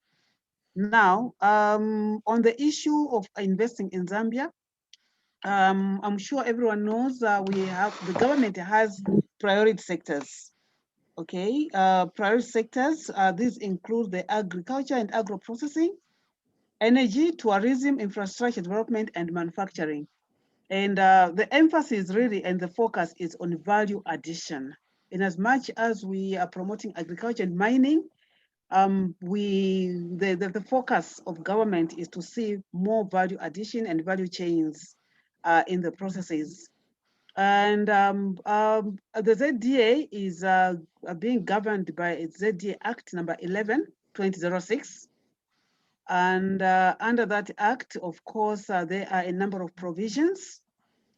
Now, on the issue of investing in Zambia, I'm sure everyone knows the government has priority sectors. Okay, priority sectors, these include the agriculture and agro-processing, energy, tourism, infrastructure development, and manufacturing. And the emphasis really and the focus is on value addition. In as much as we are promoting agriculture and mining, the focus of government is to see more value addition and value chains in the processes. And the ZDA is being governed by ZDA Act number 11, 2006. And under that act, of course, there are a number of provisions.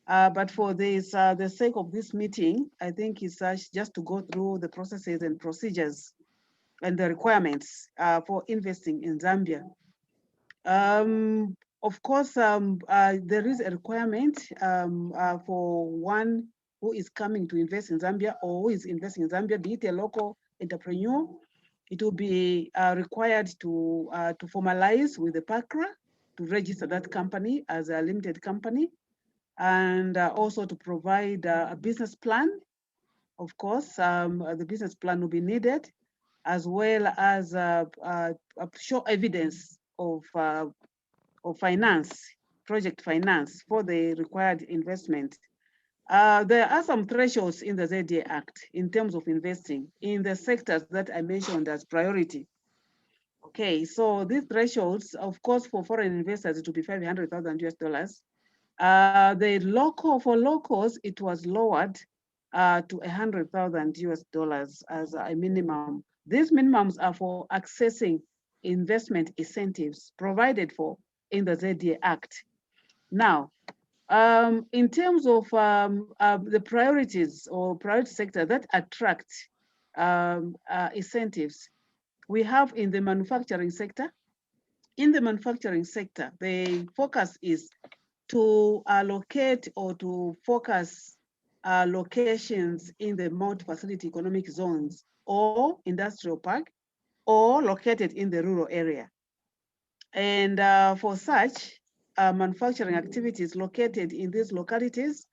But for this, the sake of this meeting, I think it's just to go through the processes and procedures and the requirements for investing in Zambia. Of course, there is a requirement for one who is coming to invest in Zambia or who is investing in Zambia, be it a local entrepreneur. It will be required to formalize with the PACRA to register that company as a limited company, and also to provide a business plan. Of course, the business plan will be needed, as well as show evidence of finance, project finance for the required investment. There are some thresholds in the ZDA Act in terms of investing in the sectors that I mentioned as priority. Okay, so these thresholds, of course, for foreign investors, it will be $500,000 US. For locals, it was lowered to $100,000 US as a minimum. These minimums are for accessing investment incentives provided for in the ZDA Act. Now, in terms of the priorities or priority sector that attract incentives, we have in the manufacturing sector. In the manufacturing sector, the focus is to allocate or to focus locations in the multi-facility economic zones or industrial park, or located in the rural area. And for such manufacturing activities located in these localities,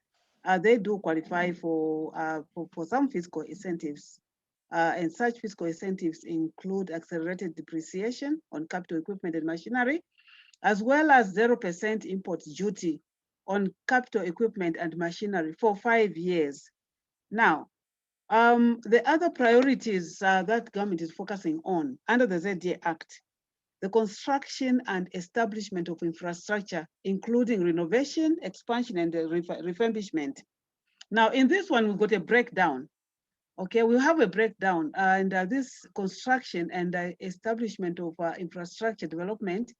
they do qualify for some fiscal incentives. And such fiscal incentives include accelerated depreciation on capital equipment and machinery, as well as 0% import duty on capital equipment and machinery for 5 years. Now, the other priorities that government is focusing on under the ZDA Act, the construction and establishment of infrastructure, including renovation, expansion, and refurbishment. Now, in this one, we've got a breakdown. Okay, we have a breakdown, and this construction and establishment of infrastructure development.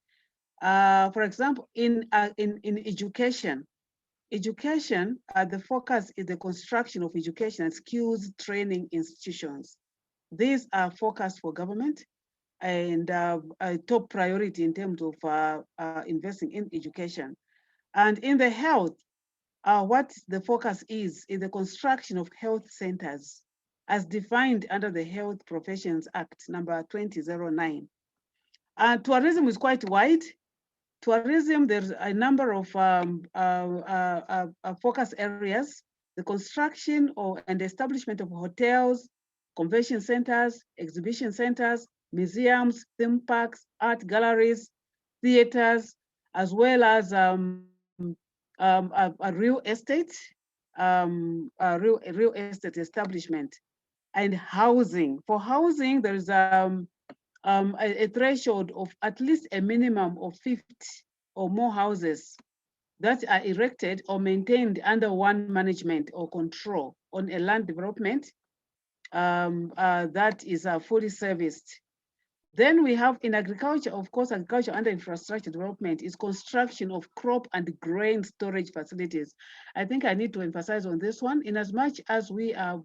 For example, in education, the focus is the construction of education and skills training institutions. These are focused for government and a top priority in terms of investing in education. And in the health, what the focus is the construction of health centers as defined under the Health Professions Act number 2009. Tourism is quite wide. Tourism, there's a number of focus areas: the construction and establishment of hotels, convention centers, exhibition centers, museums, theme parks, art galleries, theaters, as well as a real estate, real estate establishment, and housing. For housing, there's a threshold of at least a minimum of 50 or more houses that are erected or maintained under one management or control on a land development that is fully serviced. Then we have in agriculture, of course, agriculture under infrastructure development is construction of crop and grain storage facilities. I think I need to emphasize on this one, in as much as we are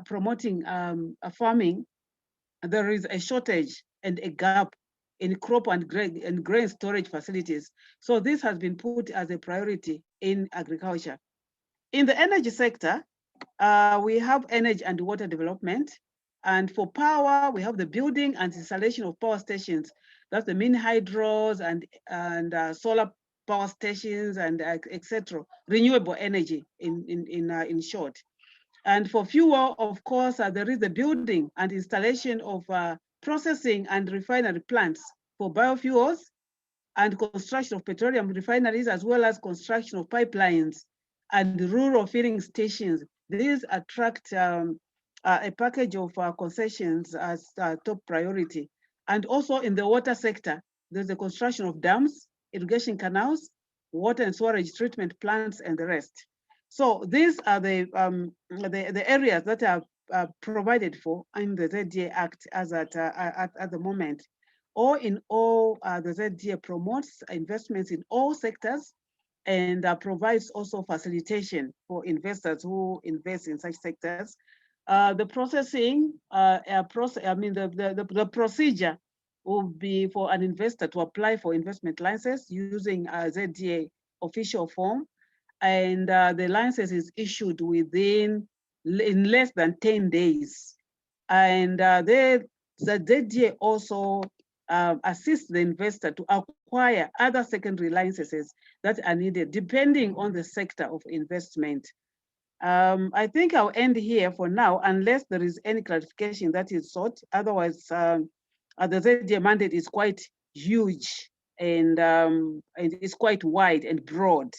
promoting farming, there is a shortage and a gap in crop and grain storage facilities. So this has been put as a priority in agriculture. In the energy sector, we have energy and water development. And for power, we have the building and installation of power stations. That's the mini hydros and solar power stations and etc. Renewable energy in short. And for fuel, of course, there is the building and installation of processing and refinery plants for biofuels and construction of petroleum refineries, as well as construction of pipelines and rural filling stations. These attract a package of concessions as top priority. And also in the water sector, there's the construction of dams, irrigation canals, water and storage treatment plants, and the rest. So these are the areas that are provided for in the ZDA Act as at the moment. Or in all, the ZDA promotes investments in all sectors and provides also facilitation for investors who invest in such sectors. The processing, the procedure will be for an investor to apply for investment license using a ZDA official form, and the license is issued in less than 10 days. And the ZDA also assists the investor to acquire other secondary licenses that are needed depending on the sector of investment. I think I'll end here for now, unless there is any clarification that is sought. Otherwise, the ZDA mandate is quite huge and it's quite wide and broad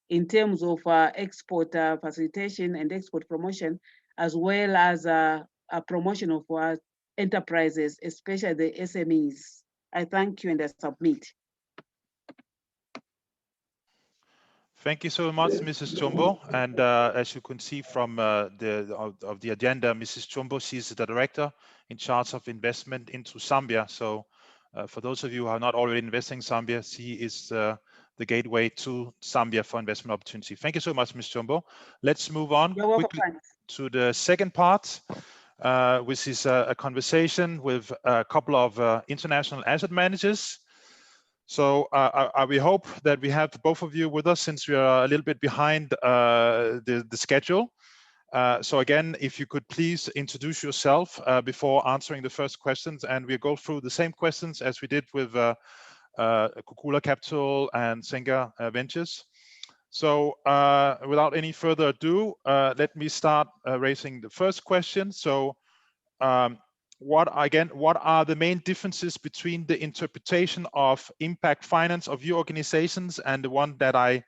in terms of export facilitation and export promotion, as well as a promotion of enterprises, especially the SMEs. I thank you and I submit. Thank you so much, Mrs. Chombo. And as you can see from the agenda, Mrs. Chombo, she's the director in charge of investment into Zambia. So for those of you who are not already investing in Zambia, she is the gateway to Zambia for investment opportunity. Thank you so much, Ms. Chombo. Let's move on quickly to the second part, which is a conversation with a couple of international asset managers. So we hope that we have both of you with us, since we are a little bit behind the schedule. So again, if you could please introduce yourself before answering the first questions, and we'll go through the same questions as we did with Kukula Capital and Zambia Ventures. So without any further ado, let me start raising the first question. So what are the main differences between the interpretation of impact finance of your organizations and the one that I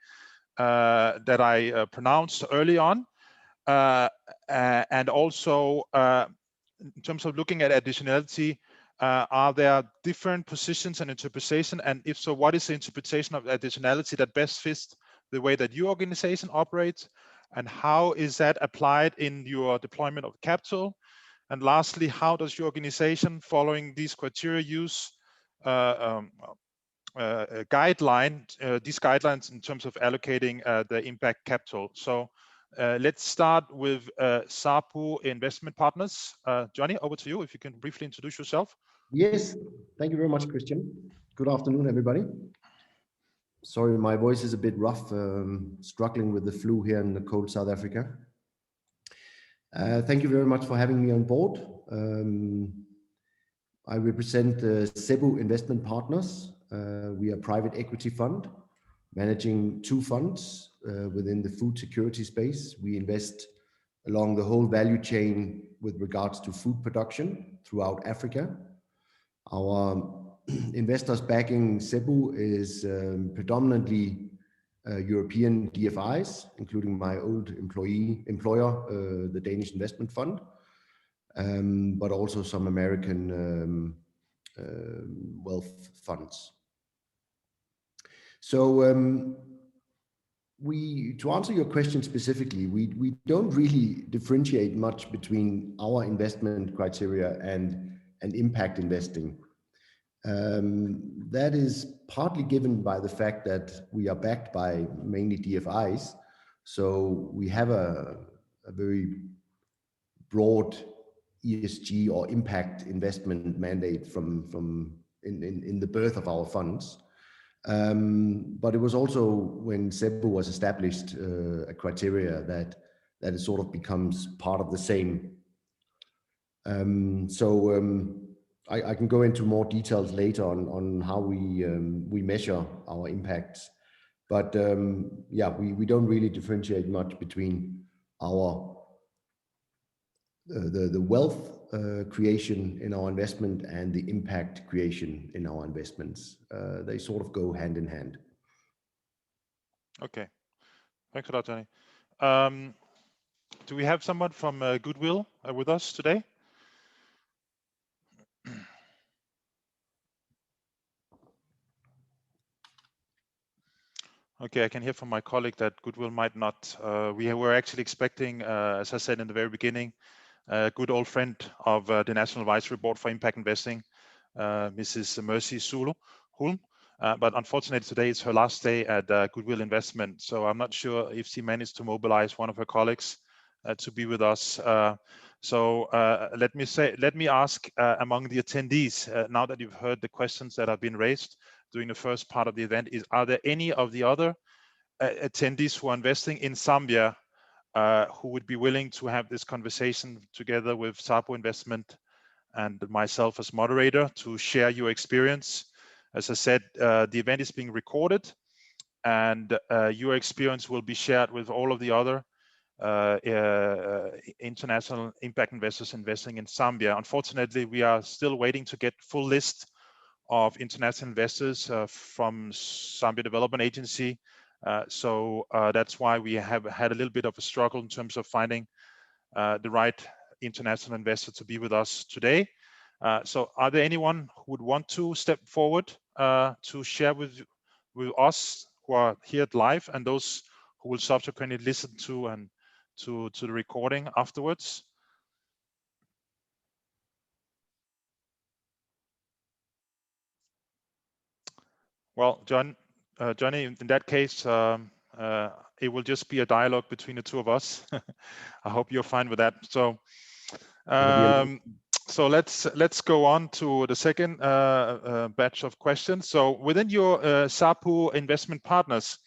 pronounced early on? And also, in terms of looking at additionality, are there different positions and interpretation? And if so, what is the interpretation of additionality that best fits the way that your organization operates? And how is that applied in your deployment of capital? And lastly, how does your organization, following these criteria, use these guidelines in terms of allocating the impact capital? So let's start with SAPU Investment Partners. Johnny, over to you, if you can briefly introduce yourself. Yes, thank you very much, Christian. Good afternoon, everybody. Sorry, my voice is a bit rough, struggling with the flu here in the cold South Africa. Thank you very much for having me on board. I represent Cebu Investment Partners. We are a private equity fund managing two funds within the food security space. We invest along the whole value chain with regards to food production throughout Africa. Our investors backing Cebu is predominantly European DFIs, including my old employer, the Danish Investment Fund, but also some American wealth funds. So to answer your question specifically, we don't really differentiate much between our investment criteria and impact investing. That is partly given by the fact that we are backed by mainly DFIs. So we have a very broad ESG or impact investment mandate from in the birth of our funds. But it was also when Cebu was established a criteria that it sort of becomes part of the same. I can go into more details later on how we measure our impacts, but yeah, we don't really differentiate much between our the wealth creation in our investment and the impact creation in our investments. They sort of go hand in hand. Okay, thanks a lot, Johnny. Do we have someone from Goodwill with us today? Okay, I can hear from my colleague that goodwill might not. We were actually expecting, as I said in the very beginning, a good old friend of the National Advisory Board for Impact Investing, Mrs. Mercy Hulm. But unfortunately, today is her last day at Goodwill Investment. So I'm not sure if she managed to mobilize one of her colleagues to be with us. Let me ask among the attendees, now that you've heard the questions that have been raised during the first part of the event, are there any of the other attendees who are investing in Zambia who would be willing to have this conversation together with Sapo Investment and myself as moderator to share your experience? As I said, the event is being recorded, and your experience will be shared with all of the other international impact investors investing in Zambia. Unfortunately, we are still waiting to get full list of international investors from Zambia Development Agency. That's why we have had a little bit of a struggle in terms of finding the right international investor to be with us today. So are there anyone who would want to step forward to share with us who are here live and those who will subsequently listen to and to the recording afterwards? Well, Johnny, in that case, it will just be a dialogue between the two of us. I hope you're fine with that. So, so let's go on to the second batch of questions. So within your Sapo investment partners,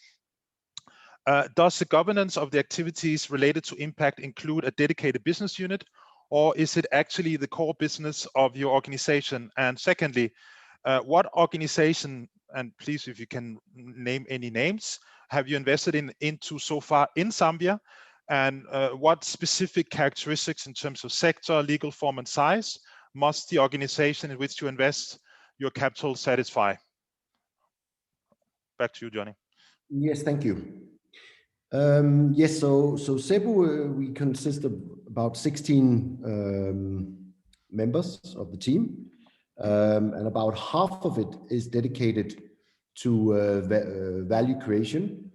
does the governance of the activities related to impact include a dedicated business unit, or is it actually the core business of your organization? And secondly, what organization, and please, if you can name any names, have you invested into so far in Zambia? And what specific characteristics in terms of sector, legal form, and size must the organization in which you invest your capital satisfy? Back to you, Johnny. Yes, thank you. Yes, so Cebu, we consist of about 16 members of the team, and about half of it is dedicated to value creation.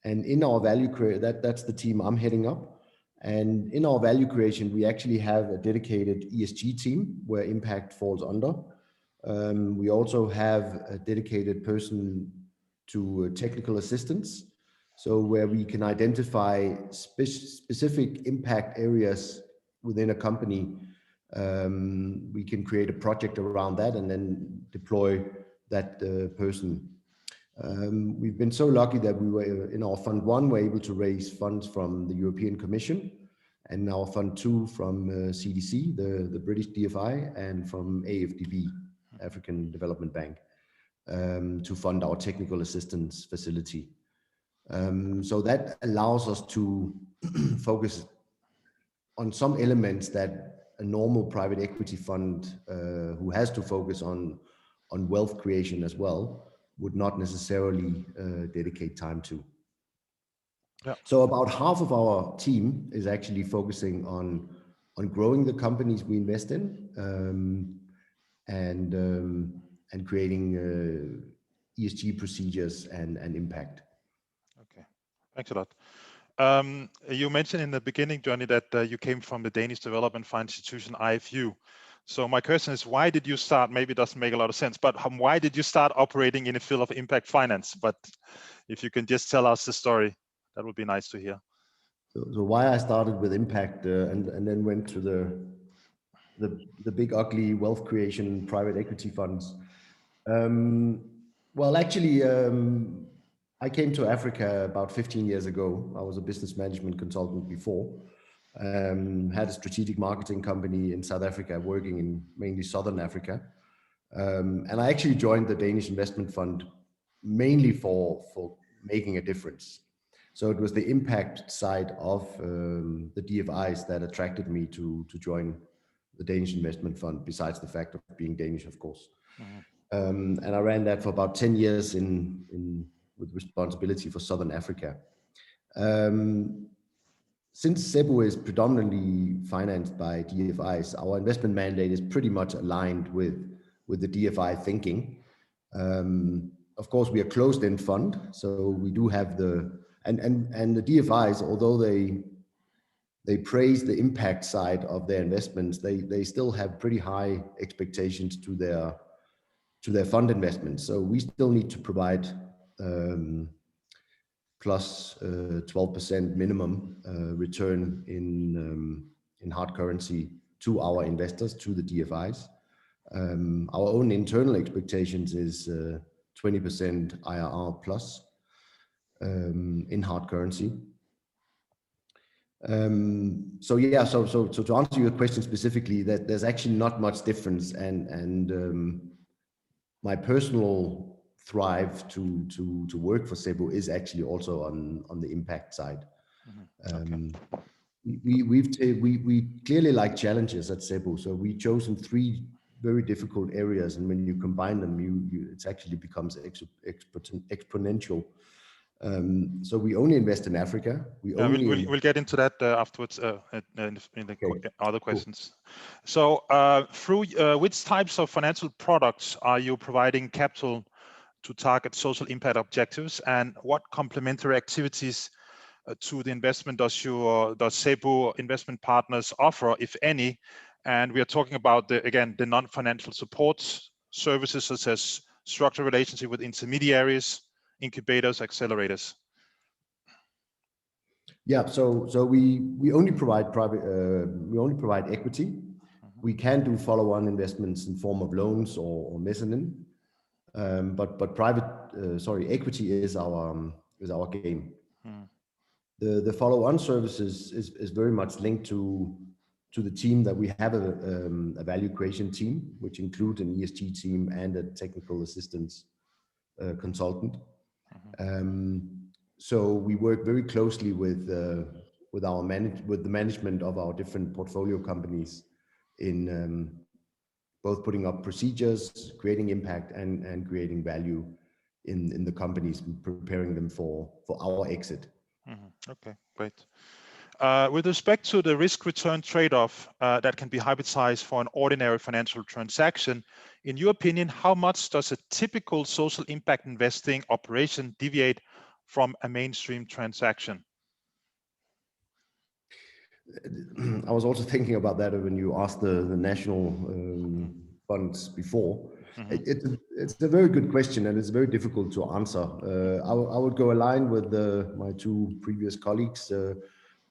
And in our value creation, that's the team I'm heading up. And in our value creation, we actually have a dedicated ESG team where impact falls under. We also have a dedicated person to technical assistance. So where we can identify specific impact areas within a company, we can create a project around that and then deploy that person. We've been so lucky that we were in our Fund 1, we're able to raise funds from the European Commission, and our Fund 2 from CDC, the British DFI, and from AFDB, African Development Bank, to fund our technical assistance facility. So that allows us to focus on some elements that a normal private equity fund who has to focus on wealth creation as well would not necessarily dedicate time to. Yeah. So about half of our team is actually focusing on growing the companies we invest in, and creating ESG procedures and impact. Okay, thanks a lot. You mentioned in the beginning, Johnny, that you came from the Danish development fund institution IFU. So my question is, why did you start? Maybe it doesn't make a lot of sense, but why did you start operating in the field of impact finance? But if you can just tell us the story, that would be nice to hear. So why I started with impact and then went to the big ugly wealth creation private equity funds. Well, actually, I came to Africa about 15 years ago. I was a business management consultant before. Had a strategic marketing company in South Africa, working in mainly Southern Africa. And I actually joined the Danish Investment Fund mainly for making a difference. So it was the impact side of the DFIs that attracted me to join the Danish Investment Fund, besides the fact of being Danish, of course. Mm-hmm. And I ran that for about 10 years with responsibility for Southern Africa. Since Cebu is predominantly financed by DFIs, our investment mandate is pretty much aligned with the DFI thinking. of course, we are closed-end fund, so we do have the the DFIs, although they praise the impact side of their investments, they still have pretty high expectations to their fund investments. So we still need to provide plus 12% minimum return in hard currency to our investors, to the DFIs. Our own internal expectations is 20% IRR plus in hard currency. So yeah, so to answer your question specifically, that there's actually not much difference, and my personal thrive to work for Cebu is actually also on the impact side. We clearly like challenges at Cebu, so we chosen 3 very difficult areas, and when you combine them, it actually becomes exponential. So we only invest in Africa. We'll get into that afterwards in the other questions. So through which types of financial products are you providing capital to target social impact objectives, and what complementary activities to the investment does Cebu investment partners offer, if any? And we are talking about the non-financial support services, such as structured relationship with intermediaries, incubators, accelerators. Yeah, so we only provide equity. We can do follow-on investments in form of loans or mezzanine, but equity is our game. The follow-on services is very much linked to the team that we have, a value creation team, which includes an ESG team and a technical assistance consultant. So we work very closely with the management of our different portfolio companies in both putting up procedures, creating impact, and creating value in the companies, preparing them for our exit. Okay, great. With respect to the risk-return trade-off that can be hypothesized for an ordinary financial transaction, in your opinion, how much does a typical social impact investing operation deviate from a mainstream transaction? I was also thinking about that when you asked the national funds before. It's a very good question, and it's very difficult to answer. I would go aligned with my 2 previous colleagues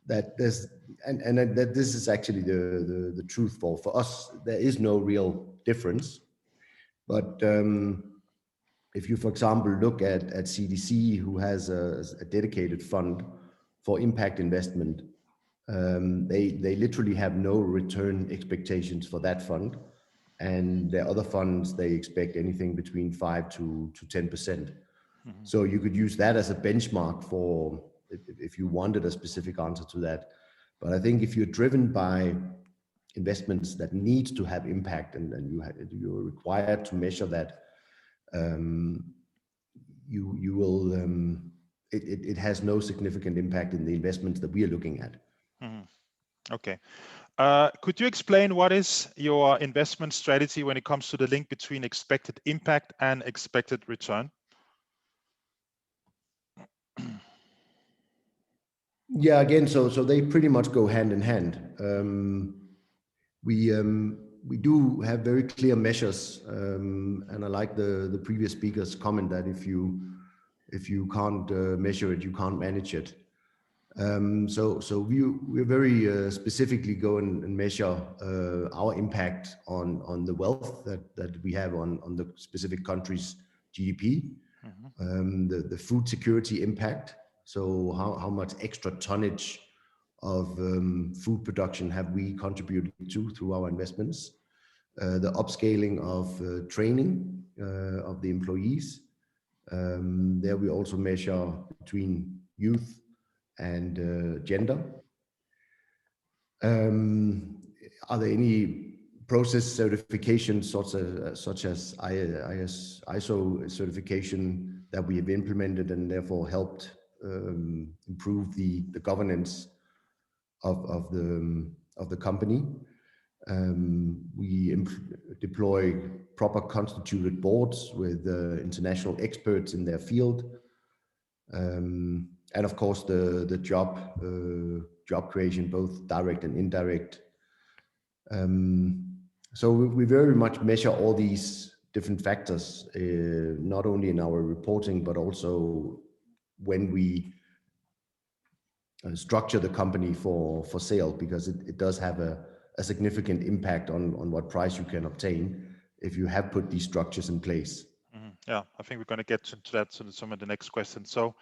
that that this is actually the truth for us. There is no real difference, but if you, for example, look at CDC, who has a dedicated fund for impact investment, they literally have no return expectations for that fund, and their other funds, they expect anything between 5 to 10%. So you could use that as a benchmark for if you wanted a specific answer to that. But I think if you're driven by investments that need to have impact, and you're required to measure that, you will it has no significant impact in the investments that we are looking at. Okay. Could you explain what is your investment strategy when it comes to the link between expected impact and expected return? Yeah, again, so they pretty much go hand in hand. We do have very clear measures, and I like the previous speaker's comment that if you can't measure it, you can't manage it. So we very specifically go and measure our impact on the wealth that we have on the specific country's GDP, the food security impact. So how much extra tonnage of food production have we contributed to through our investments? The upscaling of training of the employees. There we also measure between youth and gender. Are there any process certifications such as ISO certification that we have implemented and therefore helped improve the governance of the company? We deploy proper constituted boards with international experts in their field. And of course, the job creation, both direct and indirect. So we very much measure all these different factors, not only in our reporting, but also when we structure the company for sale, because it does have a significant impact on what price you can obtain if you have put these structures in place. Yeah, I think we're going to get to that in some of the next questions. So,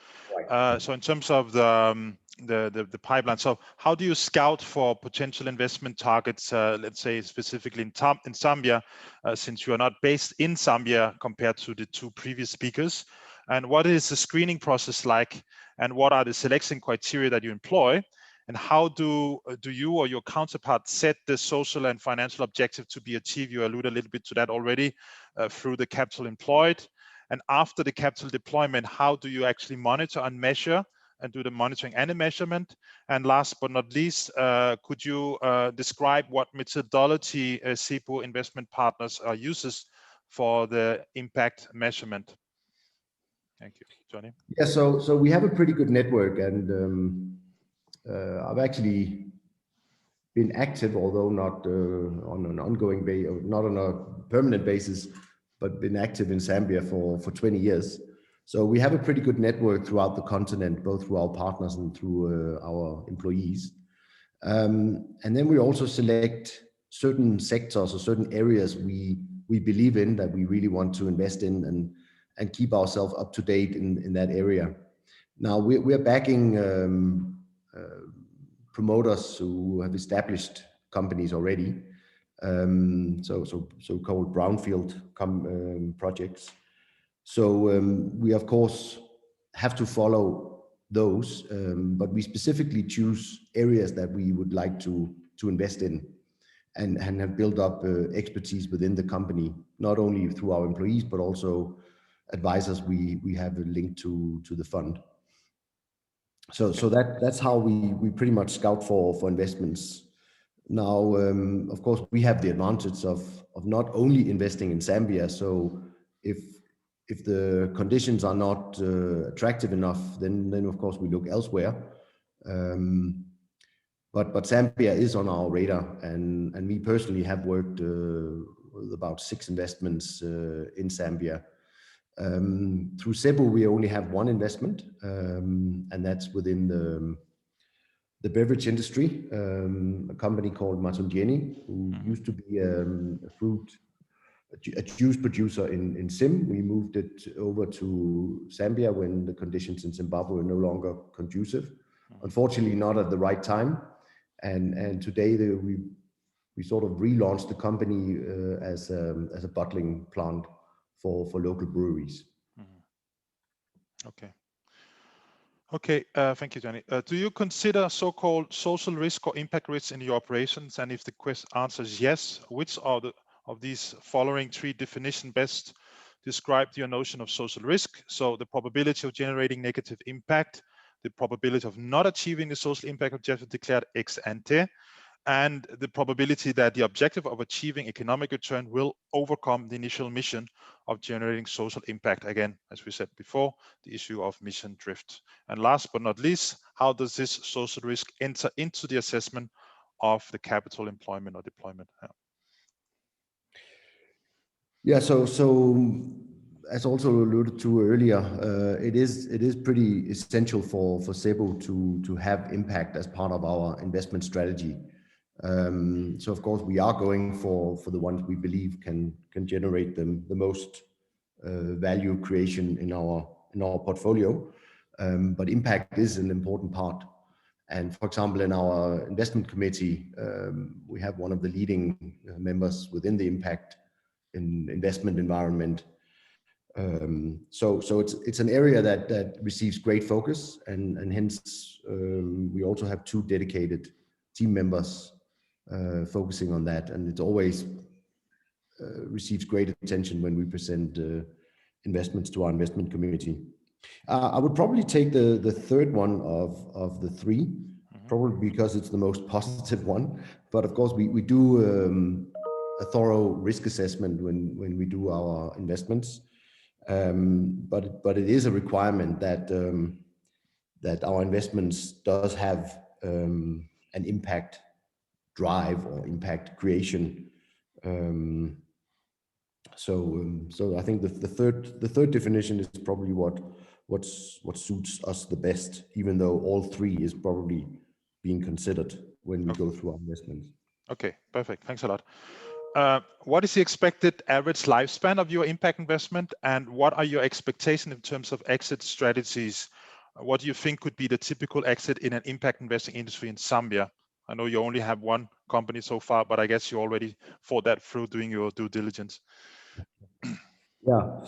so in terms of the pipeline, so how do you scout for potential investment targets? Let's say specifically in Zambia, since you are not based in Zambia compared to the two previous speakers, and what is the screening process like, and what are the selection criteria that you employ? And how do you or your counterpart set the social and financial objective to be achieved? You alluded a little bit to that already through the capital employed. And after the capital deployment, how do you actually monitor and measure and do the monitoring and the measurement? And last but not least, could you describe what methodology Cebu Investment Partners uses for the impact measurement? Thank you, Johnny. Yeah, so we have a pretty good network, and I've actually been active, although not on an ongoing basis, not on a permanent basis, but been active in Zambia for 20 years. So we have a pretty good network throughout the continent, both through our partners and through our employees. And then we also select certain sectors or certain areas we believe in, that we really want to invest in and keep ourselves up to date in that area. Now we're backing promoters who have established companies already, so-called brownfield projects. So we of course have to follow those, but we specifically choose areas that we would like to invest in, and have built up expertise within the company, not only through our employees, but also advisors we have linked to the fund. So that's how we pretty much scout for investments. Now, of course, we have the advantage of not only investing in Zambia. So if the conditions are not attractive enough, then of course we look elsewhere. But Zambia is on our radar, and me personally have worked with about 6 investments in Zambia. Through Cebu, we only have 1 investment, and that's within the beverage industry, a company called Matungeni, who used to be a juice producer in Zim. We moved it over to Zambia when the conditions in Zimbabwe were no longer conducive. Unfortunately, not at the right time. And today we sort of relaunched the company as a bottling plant for local breweries. Okay. Okay, thank you, Johnny. Do you consider so-called social risk or impact risks in your operations? And if the answer is yes, which of these following 3 definitions best describe your notion of social risk? So the probability of generating negative impact, the probability of not achieving the social impact objective declared ex ante, and the probability that the objective of achieving economic return will overcome the initial mission of generating social impact. Again, as we said before, the issue of mission drift. And last but not least, how does this social risk enter into the assessment of the capital employment or deployment? Yeah, so as also alluded to earlier, it is pretty essential for Cebu to have impact as part of our investment strategy. So of course we are going for the ones we believe can generate the most value creation in our portfolio, but impact is an important part. And for example, in our investment committee, we have one of the leading members within the impact in investment environment. So it's an area that receives great focus, and hence we also have 2 dedicated team members focusing on that, and it always receives great attention when we present investments to our investment community. I would probably take the third one of the 3, probably because it's the most positive one. But of course, we do a thorough risk assessment when we do our investments. But it is a requirement that that our investments does have an impact drive or impact creation. So I think the third definition is probably what suits us the best, even though all three is probably being considered when we go through our investments. Okay, perfect. Thanks a lot. What is the expected average lifespan of your impact investment, and what are your expectations in terms of exit strategies? What do you think could be the typical exit in an impact investing industry in Zambia? I know you only have one company so far, but I guess you already thought that through doing your due diligence. Yeah.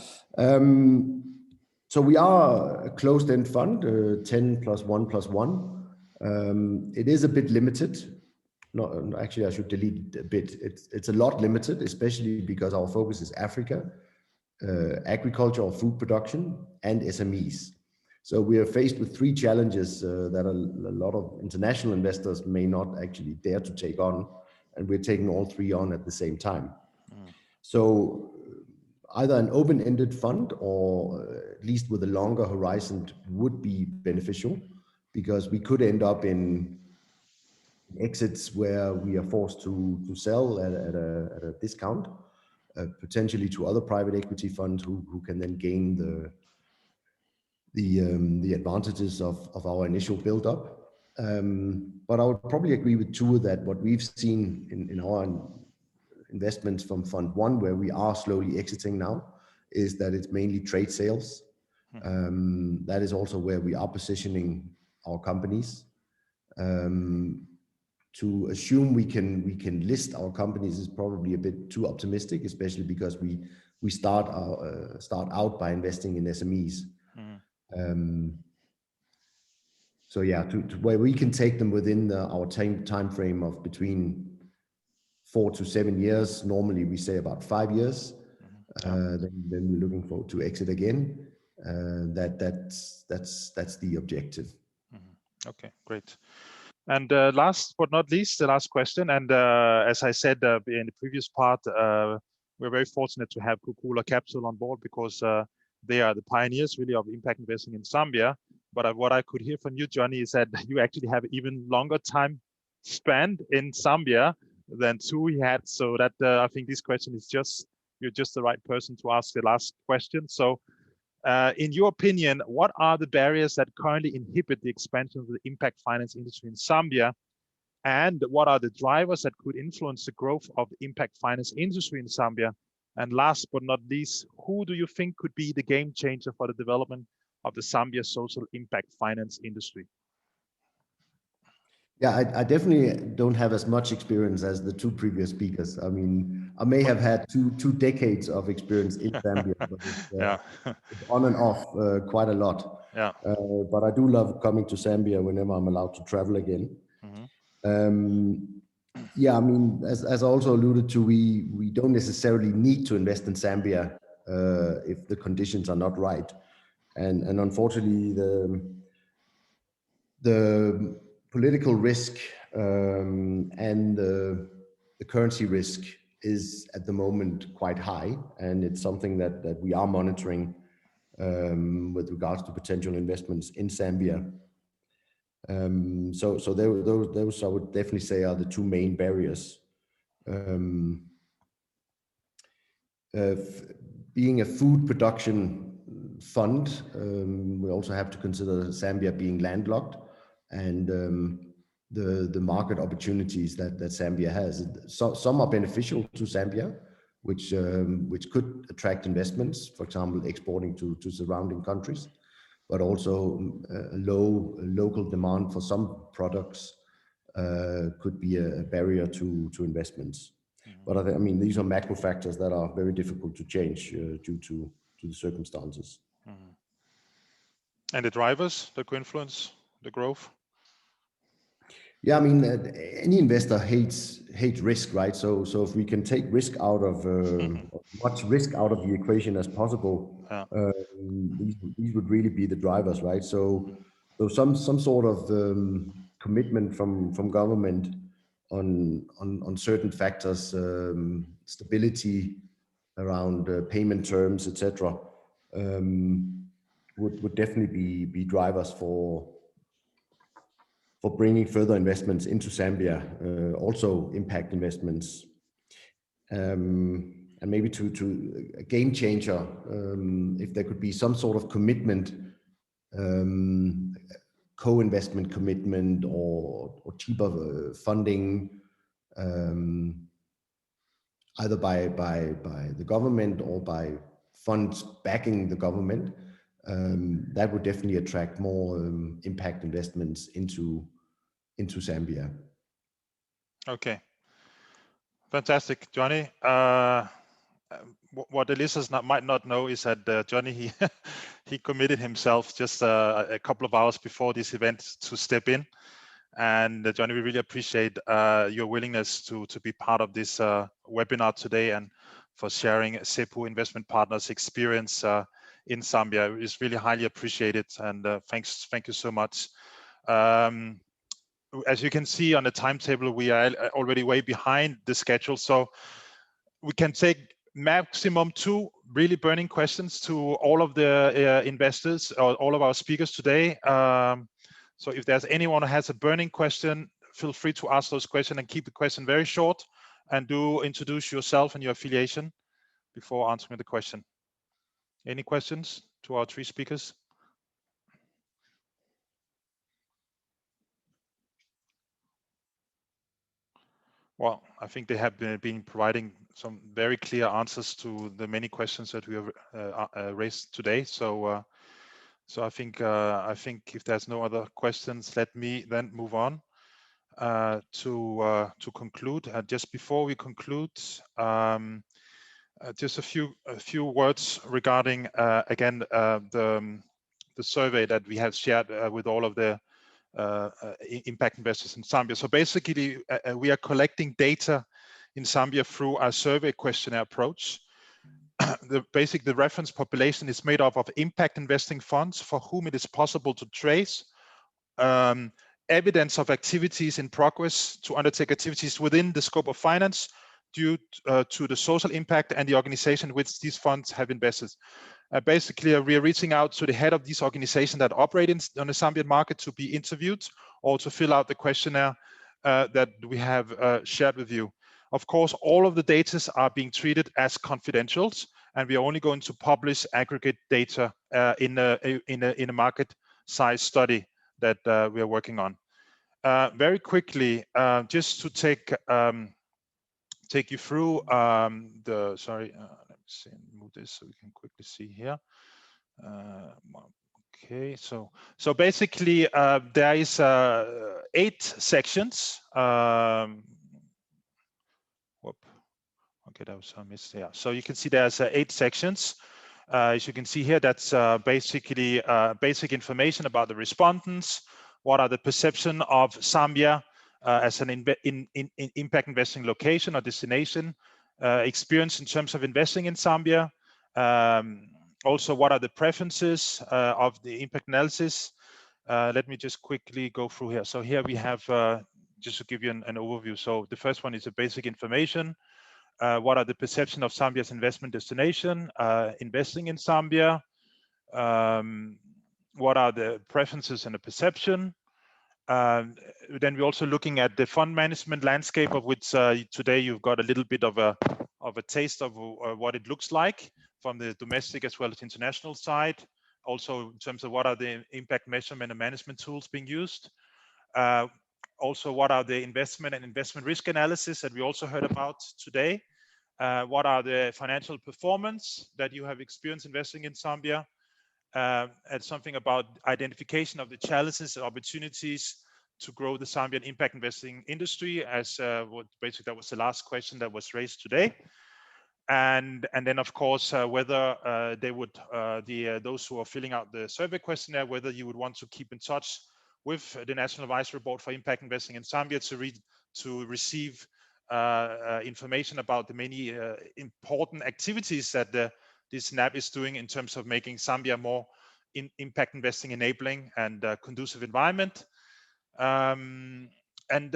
So we are a closed-end fund, 10 plus 1 plus 1. It is a bit limited. No, actually, I should delete a bit. It's a lot limited, especially because our focus is Africa, agriculture or food production, and SMEs. So we are faced with three challenges that a lot of international investors may not actually dare to take on, and we're taking all three on at the same time. So either an open-ended fund or at least with a longer horizon would be beneficial, because we could end up in exits where we are forced to sell at a discount, potentially to other private equity funds who can then gain the advantages of our initial build-up. But I would probably agree with two that what we've seen in our investments from Fund 1, where we are slowly exiting now, is that it's mainly trade sales. That is also where we are positioning our companies. To assume we can list our companies is probably a bit too optimistic, especially because we start out by investing in SMEs. So yeah, to where we can take them within our time frame of between 4 to 7 years. Normally we say about 5 years. Then we're looking forward to exit again. That's the objective. Okay, great. And last but not least, the last question. And as I said in the previous part, we're very fortunate to have Kukula Capital on board, because they are the pioneers really of impact investing in Zambia. But what I could hear from you, Johnny, is that you actually have even longer time spent in Zambia than Tui had. So that I think this question is you're just the right person to ask the last question. So in your opinion, what are the barriers that currently inhibit the expansion of the impact finance industry in Zambia? And what are the drivers that could influence the growth of the impact finance industry in Zambia? And last but not least, who do you think could be the game changer for the development of the Zambia social impact finance industry? Yeah, I definitely don't have as much experience as the two previous speakers. I mean, I may have had two decades of experience in Zambia, but it's on and off quite a lot. Yeah. But I do love coming to Zambia whenever I'm allowed to travel again. Yeah, I mean, as I also alluded to, we don't necessarily need to invest in Zambia if the conditions are not right. And unfortunately, the political risk and the currency risk is at the moment quite high, and it's something that we are monitoring with regards to potential investments in Zambia. So those I would definitely say are the two main barriers. Being a food production fund, we also have to consider Zambia being landlocked, and the market opportunities that Zambia has. Some are beneficial to Zambia, which could attract investments, for example, exporting to surrounding countries, but also local demand for some products could be a barrier to investments. But I mean, these are macro factors that are very difficult to change due to the circumstances. And the drivers that could influence the growth? Yeah, I mean, any investor hates risk, right? So if we can take risk out of much risk out of the equation as possible, these would really be the drivers, right? So some sort of commitment from government on certain factors, stability around payment terms, etc., would definitely be drivers for bringing further investments into Zambia, also impact investments, and maybe to a game changer, if there could be some sort of commitment, co-investment commitment or cheaper funding, either by the government or by funds backing the government, that would definitely attract more impact investments into Zambia. Okay, fantastic, Johnny. What the listeners might not know is that Johnny, he committed himself just a couple of hours before this event to step in. And Johnny, we really appreciate your willingness to be part of this webinar today and for sharing Cebu Investment Partners' experience in Zambia. It's really highly appreciated, and thank you so much. As you can see on the timetable, we are already way behind the schedule, so we can take maximum 2 really burning questions to all of the investors or all of our speakers today. So if there's anyone who has a burning question, feel free to ask those questions and keep the question very short, and do introduce yourself and your affiliation before answering the question. Any questions to our 3 speakers? Well, I think they have been providing some very clear answers to the many questions that we have raised today. So I think if there's no other questions, let me then move on to conclude. Just before we conclude, just a few words regarding again the survey that we have shared with all of the impact investors in Zambia. So basically, we are collecting data in Zambia through our survey questionnaire approach. The reference population is made up of impact investing funds for whom it is possible to trace evidence of activities in progress to undertake activities within the scope of finance due to the social impact and the organization which these funds have invested. Basically, we are reaching out to the head of these organizations that operate on the Zambian market to be interviewed or to fill out the questionnaire that we have shared with you. Of course, all of the data are being treated as confidential, and we are only going to publish aggregate data in a market size study that we are working on. Very quickly, just to take you through let me see, move this so we can quickly see here. Okay, so basically there is 8 sections. Okay, that was a miss. Yeah, so you can see there's 8 sections. As you can see here, that's basically basic information about the respondents. What are the perception of Zambia as an impact investing location or destination, experience in terms of investing in Zambia. Also, what are the preferences of the impact analysis? Let me just quickly go through here. So here we have, just to give you an overview. So the first one is a basic information. What are the perception of Zambia's investment destination, investing in Zambia? What are the preferences and the perception? Then we're also looking at the fund management landscape, of which today you've got a little bit of a taste of what it looks like from the domestic as well as international side. Also in terms of what are the impact measurement and management tools being used. Also, what are the investment and investment risk analysis that we also heard about today? What are the financial performance that you have experienced investing in Zambia? And something about identification of the challenges and opportunities to grow the Zambian impact investing industry, as basically that was the last question that was raised today. And then of course whether they would those who are filling out the survey questionnaire, whether you would want to keep in touch with the National Advisory Board for Impact Investing in Zambia to receive information about the many important activities that this NAB is doing in terms of making Zambia more impact investing enabling and conducive environment. And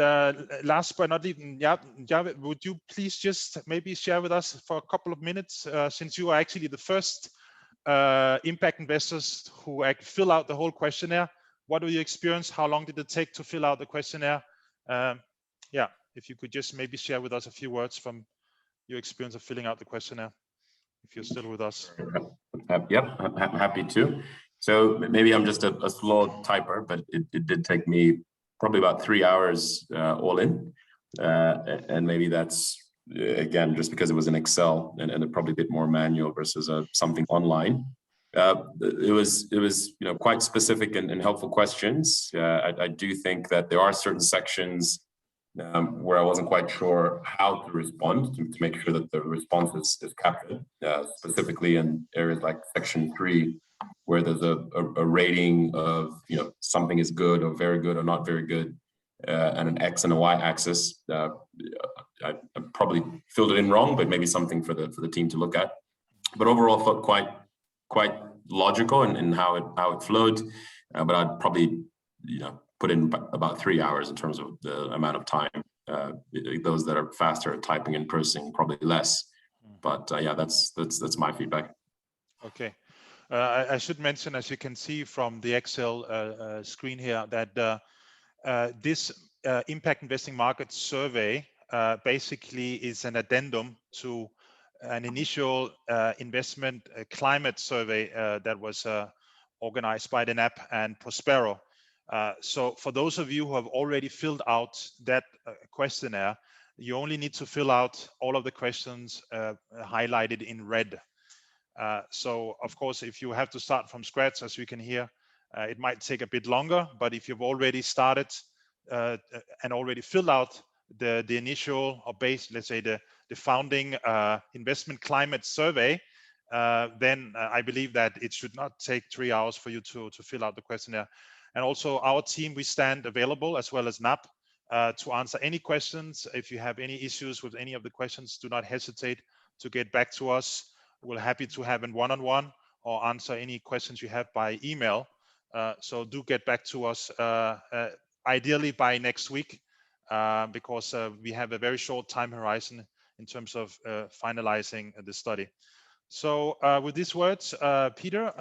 last but not least, Javed, would you please just maybe share with us for a couple of minutes, since you are actually the first impact investors who fill out the whole questionnaire. What do you experience? How long did it take to fill out the questionnaire? Yeah, if you could just maybe share with us a few words from your experience of filling out the questionnaire, if you're still with us. Yep, I'm happy to. So maybe I'm just a slow typer, but it did take me probably about 3 hours all in. And maybe that's, again, just because it was in Excel and probably a bit more manual versus something online. It was quite specific and helpful questions. I do think that there are certain sections where I wasn't quite sure how to respond to make sure that the response is captured, specifically in areas like section 3, where there's a rating of something is good or very good or not very good, and an X and a Y axis. I probably filled it in wrong, but maybe something for the team to look at. But overall, I felt quite logical in how it flowed. But I'd probably put in about 3 hours in terms of the amount of time. Those that are faster at typing and processing, probably less. But yeah, that's my feedback. Okay. I should mention, as you can see from the Excel screen here, that this impact investing market survey basically is an addendum to an initial investment climate survey that was organized by the NAP and Prospero. So for those of you who have already filled out that questionnaire, you only need to fill out all of the questions highlighted in red. So of course, if you have to start from scratch, as we can hear, it might take a bit longer, but if you've already started and already filled out the initial or base, let's say the founding investment climate survey, then I believe that it should not take 3 hours for you to fill out the questionnaire. And also our team, we stand available, as well as NAP, to answer any questions. If you have any issues with any of the questions, do not hesitate to get back to us. We're happy to have a one-on-one or answer any questions you have by email. So do get back to us, ideally by next week, because we have a very short time horizon in terms of finalizing the study. So with these words, Peter,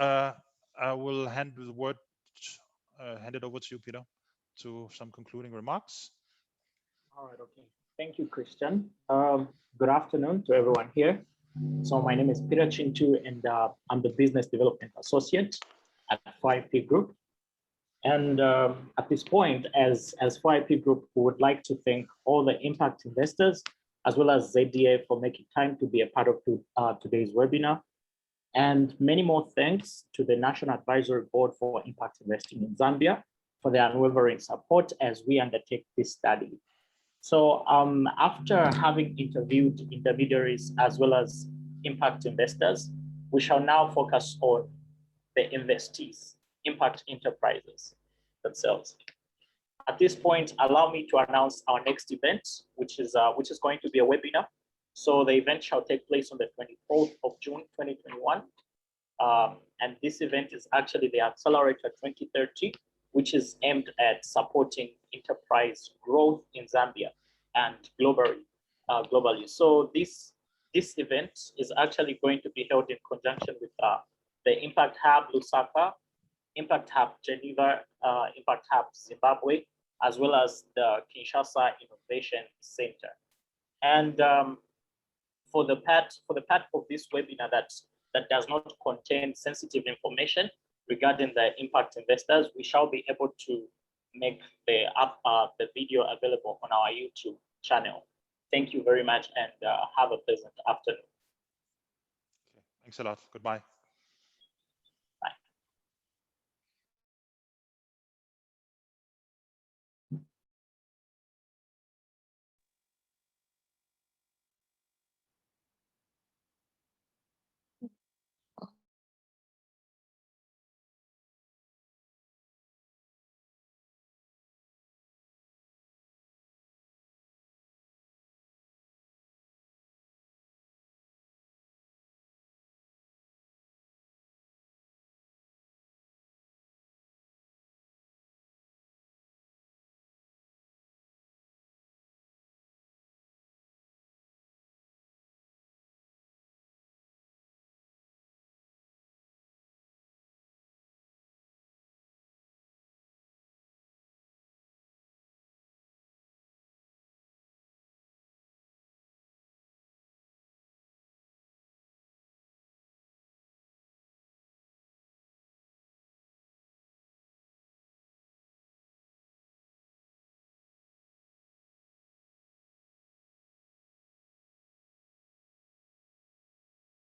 I will hand it over to you, Peter, to some concluding remarks. All right, okay. Thank you, Christian. Good afternoon to everyone here. So my name is Peter Chintu, and I'm the Business Development Associate at 5P Group. And at this point, as 5P Group, we would like to thank all the impact investors, as well as ZDA, for making time to be a part of today's webinar. And many more thanks to the National Advisory Board for Impact Investing in Zambia for their unwavering support as we undertake this study. So after having interviewed intermediaries as well as impact investors, we shall now focus on the investees, impact enterprises themselves. At this point, allow me to announce our next event, which is going to be a webinar. So the event shall take place on the 24th of June, 2021. And this event is actually the Accelerator 2030, which is aimed at supporting enterprise growth in Zambia and globally. So this event is actually going to be held in conjunction with the Impact Hub Lusaka, Impact Hub Geneva, Impact Hub Zimbabwe, as well as the Kinshasa Innovation Center. And for the part of this webinar that does not contain sensitive information regarding the impact investors, we shall be able to make the video available on our YouTube channel. Thank you very much, and have a pleasant afternoon. Okay. Thanks a lot. Goodbye.